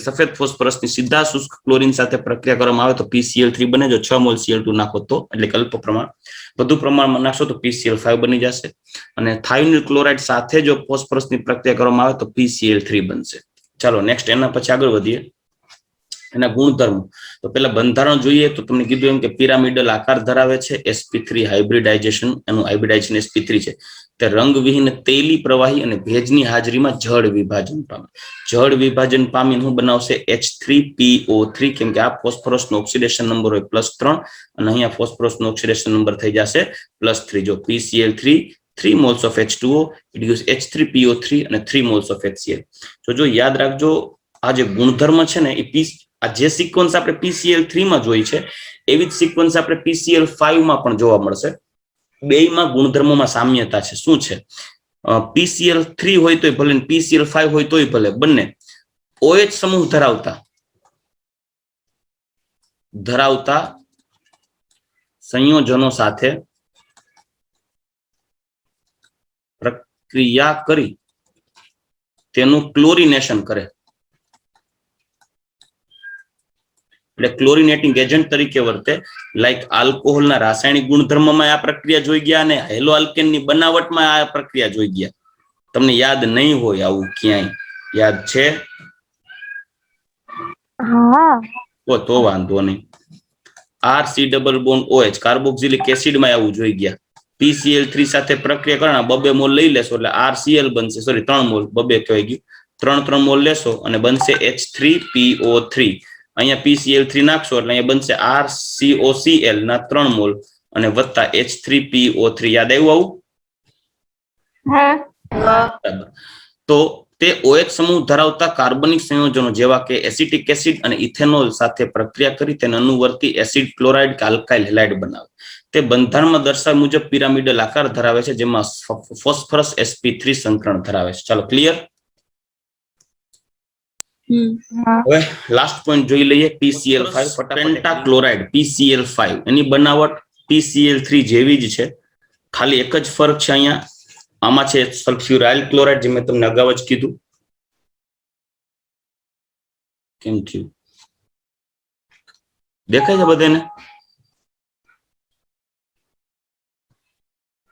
સફેદ ફોસ્ફરસની સીધા શુષ્ક ક્લોરીન સાથે પ્રક્રિયા કરવામાં આવે તો PCl3 બને. જો 6 મોલ Cl2 નાખો તો, એટલે અલ્પ પ્રમાણ, વધુ પ્રમાણમાં નાખશો તો PCl5 બની જશે. અને થાયોનિલ ક્લોરાઇડ સાથે જો ફોસ્ફરસની પ્રક્રિયા કરવામાં આવે તો PCl3 બનશે. ચાલો નેક્સ્ટ, એના પછી આગળ વધીએ. એના ગુણધર્મો. તો પેલા બંધારણ જોઈએ તો તમને કીધું એમ કે પિરામિડલ આકાર ધરાવે છે. sp3 હાઇબ્રિડાઇઝેશન, એનું હાઇબ્રિડાઇઝેશન sp3 છે. તે રંગવિહીન તેલી પ્રવાહી અને ભેજની હાજરીમાં જળ વિભાજન પામે. જળ વિભાજન પામીને શું બનાવશે? H3PO3, કેમ કે આ ફોસ્ફરસનો ઓક્સિડેશન નંબર હોય +3 અને અહીંયા ફોસ્ફરસનો ઓક્સિડેશન નંબર થઈ જશે +3. જો PCl3 3 moles of H2O, it gives H3PO3 અને 3 moles of HCl. જો યાદ રાખજો, આ જે ગુણધર્મ છે ને એ આ જે સિક્વન્સ આપણે PCl3 માં જોઈ છે એવી જ સિક્વન્સ આપણે PCl5 માં પણ જોવા મળશે. બેયમાં ગુણધર્મોમાં સામ્યતા છે. શું છે? PCl3 હોય તોય ભલે, PCl5 હોય તોય ભલે, બંને OH સમૂહ ધરાવતા સંયોજનો સાથે પ્રક્રિયા કરી તેનું ક્લોરિનેશન કરે. એટલે ક્લોરિનેટિંગ એજન્ટ તરીકે વર્તે. લાઈક આલ્કોહોલના રાસાયણિક ગુણધર્મમાં આ પ્રક્રિયા જોઈ ગયા અને હેલો આલ્કેનની બનાવટમાં આ પ્રક્રિયા જોઈ ગયા. તમને યાદ નહીં હોય આવું ક્યાંય? યાદ છે? હા, તો વાંધો નહીં. RC double bond OH carboxylic એસિડમાં આવું જોઈ ગયા. PCl3 સાથે પ્રક્રિયા કરવાના 2 મોલ લઈ લેશો એટલે RCl બનશે. સોરી, 3 મોલ, 2 કહેવાય ગયું. 3 મોલ લેશો અને બનશે H3PO3. અહીંયા PCl3 નાખશો એટલે અહીંયા બનશે RCOCl ના 3 મોલ અને વત્તા H3PO3. યાદ આવ્યું આવું? તો તે OH સમૂહ ધરાવતા કાર્બનિક સંયોજનો જેવા કે એસિટિક એસિડ અને ઇથેનોલ સાથે પ્રક્રિયા કરી તેને અનુવર્તી એસિડ ક્લોરાઇડ કે આલ્કાઇલ હેલાઇડ બનાવે. તે બંધારણમાં દર્શાવ્યા મુજબ પિરામિડલ આકાર ધરાવે છે, જેમાં ફોસ્ફરસ sp3 સંકરણ ધરાવે છે. ચાલો, ક્લિયર? હવે લાસ્ટ પોઈન્ટ જોઈ લઈએ. PCl5 પેન્ટાક્લોરાઇડ PCl5 એની બનાવટ PCl3 જેવી જ છે. ખાલી એક જ ફરક છે અહીંયા. આમાં છે સલ્ફ્યુરાઇલ ક્લોરાઇડ, જે મેં તમને અગાઉ જ કીધું. કેમ થયું? દેખાય છે બધાને?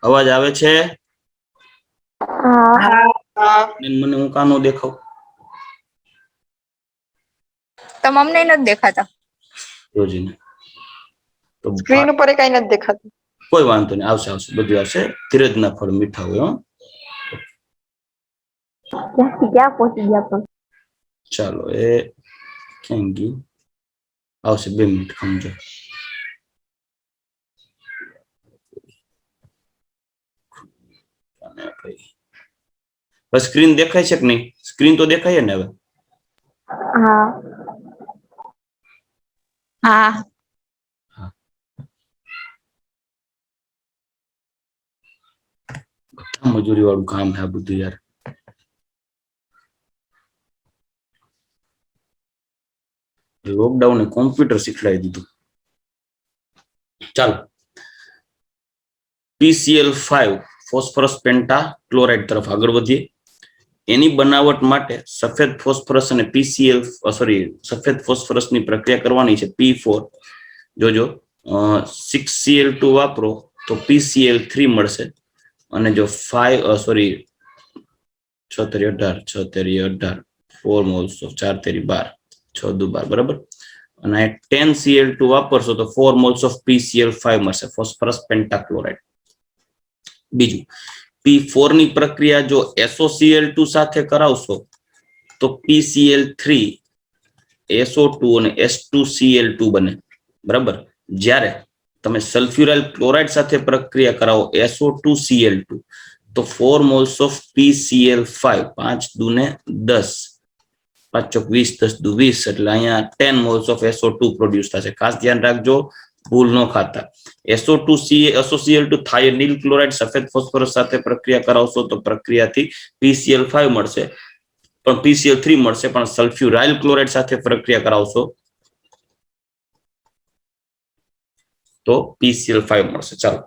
અવાજ આવે છે? મને હું કાનો દેખાવ? તમે અમને નથી દેખાતા. રોજીને તો સ્ક્રીન ઉપર કઈ નથી દેખાતું. કોઈ વાંધો નહીં, આવશે બધું આવશે. ધીરજના ફળ મીઠા હોય. ક્યાં પહોંચી ગયા પણ? ચાલો, એ ક્યાં ગયું? આવશે, 2 મિનિટ સમજો. સ્ક્રીન દેખાય છે કે નહીં? સ્ક્રીન તો દેખાય ને હવે? હા. મજૂરી વાળું કામ છે આ બધું યાર. લોકડાઉને કોમ્પ્યુટર શીખડાવી દીધું. ચાલો, PCl5 ફોસ્ફરસ પેન્ટા ક્લોરાઇડ તરફ આગળ વધીએ. એની બનાવટ માટે સફેદ ફોસ્ફરસ અને સફેદ ફોસ્ફરસની પ્રક્રિયા કરવાની છે. P4 જોજો, 6Cl2 વાપરો તો PCl3 મળશે. અને જો 6 તેરી 18 4 મોલ્સ ઓફ 4 તેરી 12 6 દુ 12, બરાબર. અને 10Cl2 વાપરશો તો 4 મોલ્સ ઓફ PCl5 મળશે, ફોસ્ફરસ પેન્ટાક્લોરાઇડ. બીજું, P4 ની પ્રક્રિયા જો SOCl2 સાથે કરાવશો તો PCl3 SO2 અને H2Cl2 બને, બરાબર. જ્યારે તમે સલ્ફ્યુરાઇલ ક્લોરાઇડ સાથે પ્રક્રિયા કરાવો SO2Cl2 તો 4 મોલ્સ ઓફ PCl5, 5 દુ ને 10, 5 ચોક 20, 10 દુ 20, એટલે અહીંયા 10 મોલ્સ ઓફ SO2 પ્રોડ્યુસ થશે. ખાસ ધ્યાન રાખજો, ભૂલ ન ખાતા. SO2Cl2 થાયોનિલ ક્લોરાઇડ સફેદ ફોસ્ફરસ સાથે પ્રક્રિયા કરાવશો તો પ્રક્રિયાથી PCl5 મળશે, પણ PCl3 મળશે, પણ સલ્ફ્યુરાઇલ ક્લોરાઇડ સાથે પ્રક્રિયા કરાવશો તો PCl5 મળશે. ચાલો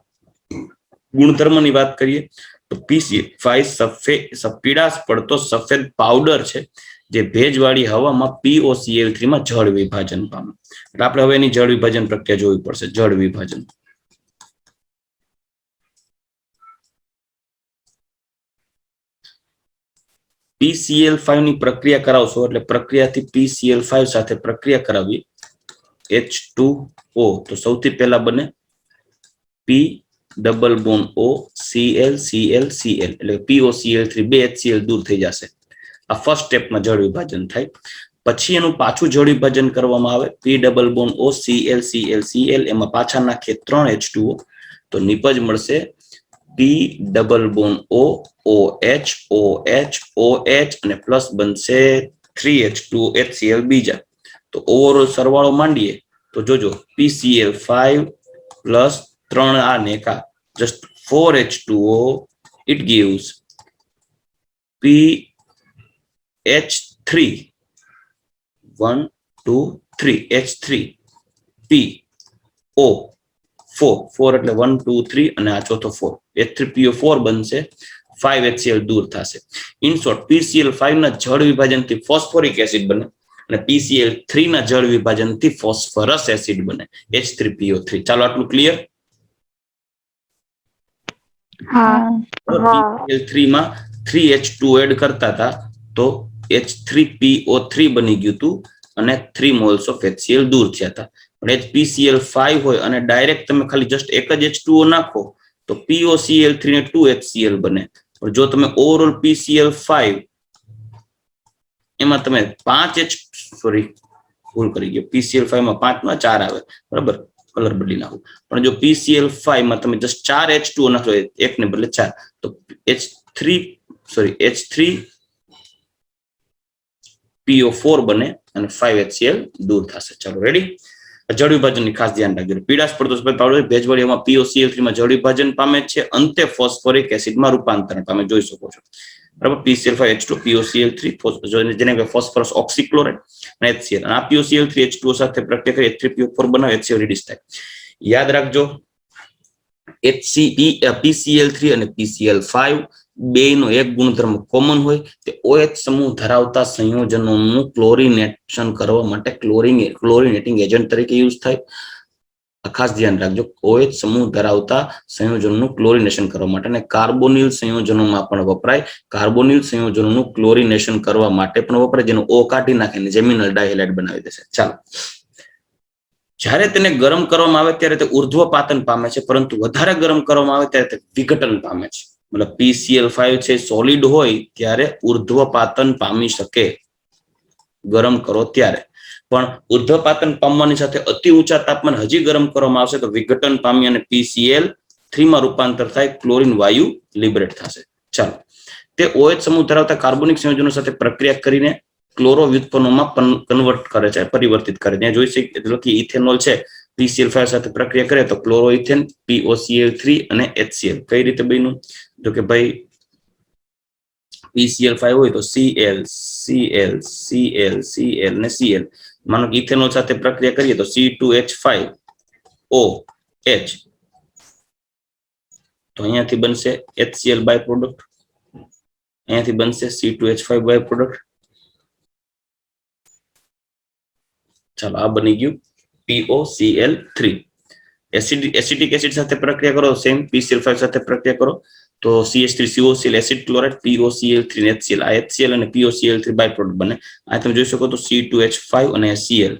ગુણધર્મની વાત કરીએ તો PCl5 પીળાશ પડતો સફેદ પાવડર છે જે ભેજવાળી હવામાં POCl3 માં જળ વિભાજન પામે. એટલે આપણે હવે એની જળ વિભાજન પ્રક્રિયા જોવી પડશે. જળ વિભાજન PCl5 ની પ્રક્રિયા કરાવશો એટલે પ્રક્રિયાથી PCl5 સાથે પ્રક્રિયા કરાવી H2O તો સૌથી પહેલા બને P double bond O Cl Cl Cl એટલે POCl3 બે HCl દૂર થઈ જશે. આ ફર્સ્ટ સ્ટેપમાં જળ વિભાજન થાય. પછી એનું પાછું જળ વિભાજન કરવામાં આવે P double bond O Cl Cl Cl, એમાં પાછા નાખીએ 3 H2O તો નિપજ મળશે P double bond O OH OH OH અને પ્લસ બનશે 3H2O HCl બીજા. તો ઓવરઓલ સરવાળો માંડીએ તો જોજો PCl5 પ્લસ 3 આ ને કા just 4H2O, it gives PH3 1 2 3 H3 PO 4 એટલે 1 2 3 અને આ ચોથો 4 H3PO4 બનશે, 5 HCl દૂર થશે. ઇન શોર્ટ PCl5 ના જળ વિભાજનથી ફોસ્ફોરિક એસિડ બને અને PCl3 ના જળ વિભાજનથી ફોસ્ફરસ એસિડ બને H3PO3. ચાલો આટલું ક્લિયર. PCl3 માં 3H2 એડ કરતા હતા તો H3PO3 બની ગયું હતું અને 3 મોલ્સ ઓફ HCl દૂર થયા હતા. પણ PCl5 હોય અને ડાયરેક્ટ તમે ખાલી જસ્ટ એક જ H2O નાખો તો POCl3 ને 2 HCl બને. પણ જો તમે ઓવરઓલ PCl5 એમાં તમે 5 ભૂલ કરી ગયો, PCl5 માં 5 માં 4 આવે, બરાબર, કલર બદલી નાખો. પણ જો PCl5 માં તમે જસ્ટ 4 H2O નાખો, એક ને બદલે 4 તો H3PO4 બને અને 5 HCl દૂર થશે. ચાલો રેડી. જળ વિભાજનની ખાસ ધ્યાન રાખજો. પીળાશ પડતો સફેદ પાવડર ભેજવાળી હવામાં POCl3 માં જળ વિભાજન પામે છે, અંતે ફોસ્ફોરિક એસિડમાં રૂપાંતરણ પામે. જોઈ શકો છો, બરાબર. PCl5 H2 POCl3 જેને ફોસ્ફરસ ઓક્સીક્લોરાઇડ અને HCl, અને આ POCl3 H2O સાથે પ્રક્રિયા કરી H3PO4 બનાવે, HCl રિલીઝ થાય. યાદ રાખજો PCl3 અને PCl5 બેનો એક ગુણધર્મ કોમન હોય તે OH સમૂહ ધરાવતા સંયોજનોનું ક્લોરિનેશન કરવા માટે ક્લોરિનેટિંગ એજન્ટ તરીકે યુઝ થાય. ખાસ ધ્યાન રાખજો, OH સમૂહ ધરાવતા સંયોજનોનું ક્લોરિનેશન કરવા માટે અને કાર્બોનિલ સંયોજનોમાં પણ વપરાય. કાર્બોનિલ સંયોજનોનું ક્લોરિનેશન કરવા માટે પણ વપરાય, જેનો O કાઢી નાખીને જેમિનલ ડાયહેલાઇડ બનાવી દેશે. ચાલો, જ્યારે તેને ગરમ કરવામાં આવે ત્યારે તે ઉર્ધ્વપાતન પામે છે, પરંતુ વધારે ગરમ કરવામાં આવે ત્યારે તે વિઘટન પામે છે. મતલબ PCl5 છે સોલિડ હોય ત્યારે ઉર્ધ્વપાતન પામી શકે ગરમ કરો ત્યારે, પણ ઉર્ધ્વપાતન પામવાની સાથે અતિ ઊંચા તાપમાન હજી ગરમ કરવામાં આવશે તો વિઘટન પામી અને PCl3 માં રૂપાંતર થાય, ક્લોરીન વાયુ લિબરેટ થશે. ચાલો, તે OH સમૂહ ધરાવતા કાર્બોનિક સંયોજનો સાથે પ્રક્રિયા કરીને ક્લોરો વ્યુત્પન્નોમાં કન્વર્ટ કરે છે, પરિવર્તિત કરે. ત્યાં જોઈ શકીએ એટલે કે ઇથેનોલ છે PCl5 સાથે પ્રક્રિયા કરે તો ક્લોરોઇથેન, POCl3 અને HCl. કઈ રીતે બન્યું? જો કે ભાઈ PCl5 હોય તો Cl Cl Cl Cl ને Cl. માનો કે ઇથેનોલ સાથે પ્રક્રિયા કરીએ તો C2H5OH તો અહીંયાથી બનશે HCl બાય પ્રોડક્ટ, અહીંયાથી બનશે C2H5 બાય પ્રોડક્ટ. ચાલો, આ બની ગયું POCl3. એસિટિક એસિડ સાથે પ્રક્રિયા કરો સેમ PCl5 સાથે પ્રક્રિયા કરો તો CH3COCl એસિડ ક્લોરાઇડ, POCl3 ને HCl. આ HCl અને POCl3 બાય પ્રોડક્ટ બને. આ તમે જોઈ શકો તો C2H5 અને Cl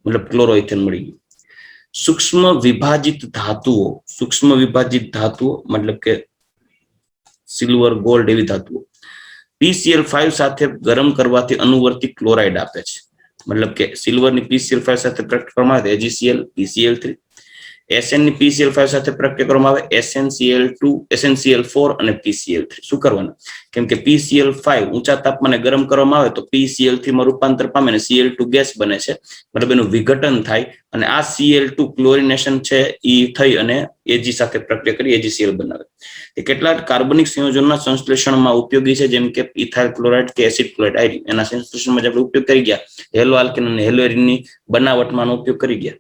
મતલબ ક્લોરોઇથેન મળી ગયું. સૂક્ષ્મ વિભાજિત ધાતુઓ મતલબ કે સિલ્વર, ગોલ્ડ એવી ધાતુઓ PCl5 સાથે ગરમ કરવાથી અનુવર્તી ક્લોરાઇડ આપે છે. મતલબ કે સિલ્વરની PCl5 સાથે પ્રક્રિયા કરવામાં આવે AgCl PCl3, SN ની PCl5 સાથે પ્રક્રિયા કરવામાં આવે SnCl2 SnCl4 અને PCl3. શું કરવાનું? કેમ કે PCl5 ઊંચા તાપમાને ગરમ કરવામાં આવે તો PCl3 માં રૂપાંતર પામે અને Cl2 ગેસ બને છે, મતલબ એનું વિઘટન થાય અને આ Cl2 ક્લોરિનેશન છે એ થઈ અને Ag સાથે પ્રક્રિયા કરી AgCl બનાવે. એ કેટલાક કાર્બનિક સંયોજનોના સંશ્લેષણમાં ઉપયોગી છે, જેમ કે ઇથાઇલ ક્લોરાઇડ કે એસિડ ક્લોરાઇડ. એના સંશ્લેષણમાં આપણે ઉપયોગ કરી ગયા હેલો આલ્કેન અને હેલો એરિનની બનાવટમાં ઉપયોગ કરી ગયા.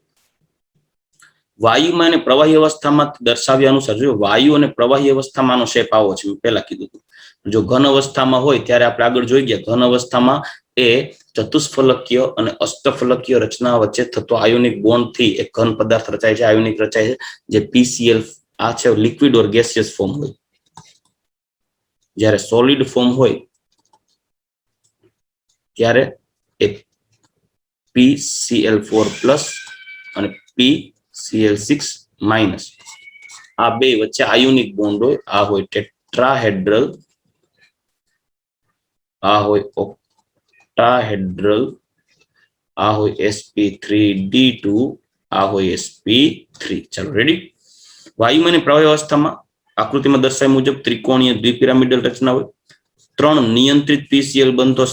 વાયુમાં અને પ્રવાહી અવસ્થામાં દર્શાવ્યા અનુસાર જો વાયુ અને પ્રવાહી અવસ્થામાંનો શેપ આવો છે, મેં પહેલા કીધું હતું. જો ઘન અવસ્થામાં હોય ત્યારે આપણે આગળ જોઈ ગયા, ઘન અવસ્થામાં એ ચતુષ્ફલકીય અને અષ્ટફલકીય રચના વચ્ચે થતો આયોનિક બોન્ડ થી એક ઘન પદાર્થ રચાય છે, આયોનિક રચાય છે, જે PCl આ છે લિક્વિડ ઓર ગેસિયસ ફોર્મ હોય. જ્યારે સોલિડ ફોર્મ હોય ત્યારે એ PCl4+ અને PCl6- આ બે વચ્ચે આયોનિક બોન્ડ હોય. આ હોય ટેટ્રાહેડ્રલ, આ હોય ઓક્ટાહેડ્રલ, આ હોય sp3d2, આ હોય sp3. ચાલો રેડી. વાયુમાં અને પ્રવાહી અવસ્થામાં આકૃતિમાં દર્શાવ્યા મુજબ ત્રિકોણીય દ્વિપિરામિડલ રચના હોય. 3 નિયંત્રિત PCl બંધો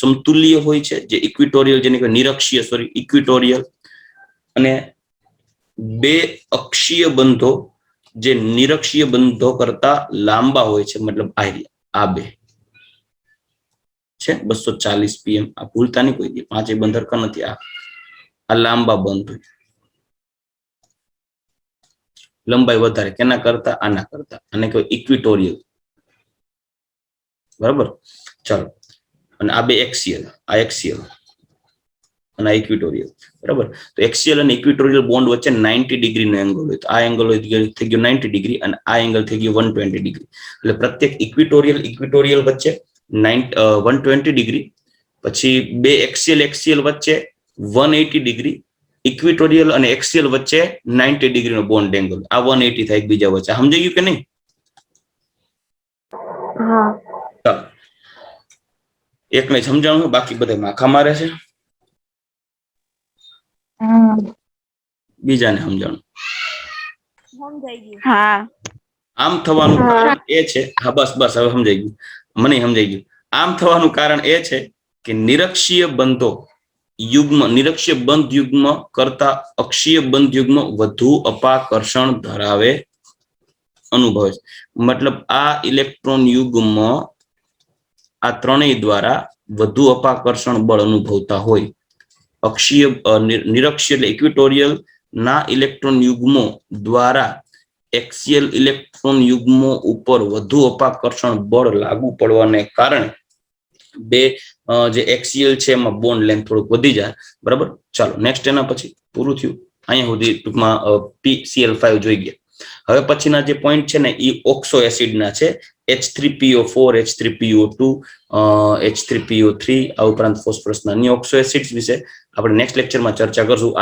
સમતુલ્ય હોય છે, જે ઇક્વિટોરિયલ જેને નિરક્ષીય ઇક્વિટોરિયલ, અને 2 અક્ષીય બંધો જે નિરક્ષીય બંધો કરતા લાંબા હોય છે, મતલબ આ બે છે 240 pm. આ ભૂલતા નહીં કોઈ દી, 5 બંધ હરખા નથી. આ લાંબા બંધ હોય, લંબાઈ વધારે કેના કરતા? આના કરતા. અને કહેવાય ઇક્વિટોરિયલ, બરાબર. ચાલો, અને આ બે એક્સિયલ, આ એક્સિયલ અને આ ઇક્વિટોરિયલ, બરાબર. તો એક્સિયલ અને ઇક્વિટોરિયલ બોન્ડ વચ્ચે 90 ડિગ્રીનો એંગલ હોય. તો આ એંગલ થઈ ગયો 90 ડિગ્રી અને આ એંગલ થઈ ગયો 120 ડિગ્રી. એટલે પ્રત્યેક ઇક્વિટોરિયલ વચ્ચે 120 ડિગ્રી, પછી બે એક્સિયલ વચ્ચે 180 ડિગ્રી, ઇક્વિટોરિયલ અને એક્સિયલ વચ્ચે 90 ડિગ્રીનો બોન્ડ એંગલ. આ 180 થાય એકબીજા વચ્ચે. સમજાઈ ગયું કે નહીં? હા. ચાલો, એકને સમજાણું, બાકી બધા માખા મારે છે. બીજાને સમજાણું. હા. આમ થવાનું કારણ એ છે, હા બસ હવે સમજાઈ ગયું, મને સમજાઈ ગયું. આમ થવાનું કારણ એ છે કે નિરક્ષીય બંધ યુગ્મ કરતા અક્ષીય બંધ યુગ્મ વધુ અપાકર્ષણ ધરાવે અનુભવે છે. મતલબ આ ઇલેક્ટ્રોન યુગ્મ આ ત્રણેય દ્વારા વધુ અપાકર્ષણ બળ અનુભવતા હોય. અક્ષીય નિરક્ષીય એટલે ઇક્વિટોરિયલ ના ઇલેક્ટ્રોન યુગ્મો દ્વારા એક્સિયલ ઇલેક્ટ્રોન યુગ્મો ઉપર વધુ અપાકર્ષણ બળ લાગુ પડવાને કારણે બે જે એક્સિયલ છે એમાં બોન્ડ લેન્થ થોડુંક વધી જાય, બરાબર. ચાલો નેક્સ્ટ, એના પછી પૂરું થયું. અહીંયા સુધી ટૂંકમાં PCl5 જોઈ ગયા. હવે પછીના જે પોઈન્ટ છે ને એ ઓક્સો એસિડના છે. H3PO4, H3PO2, H3PO3, આ ઉપરાંત ફોસ્ફરસના અન્ય ઓક્સો એસિડ્સ વિશે આપણે નેક્સ્ટ લેક્ચરમાં ચર્ચા કરશું.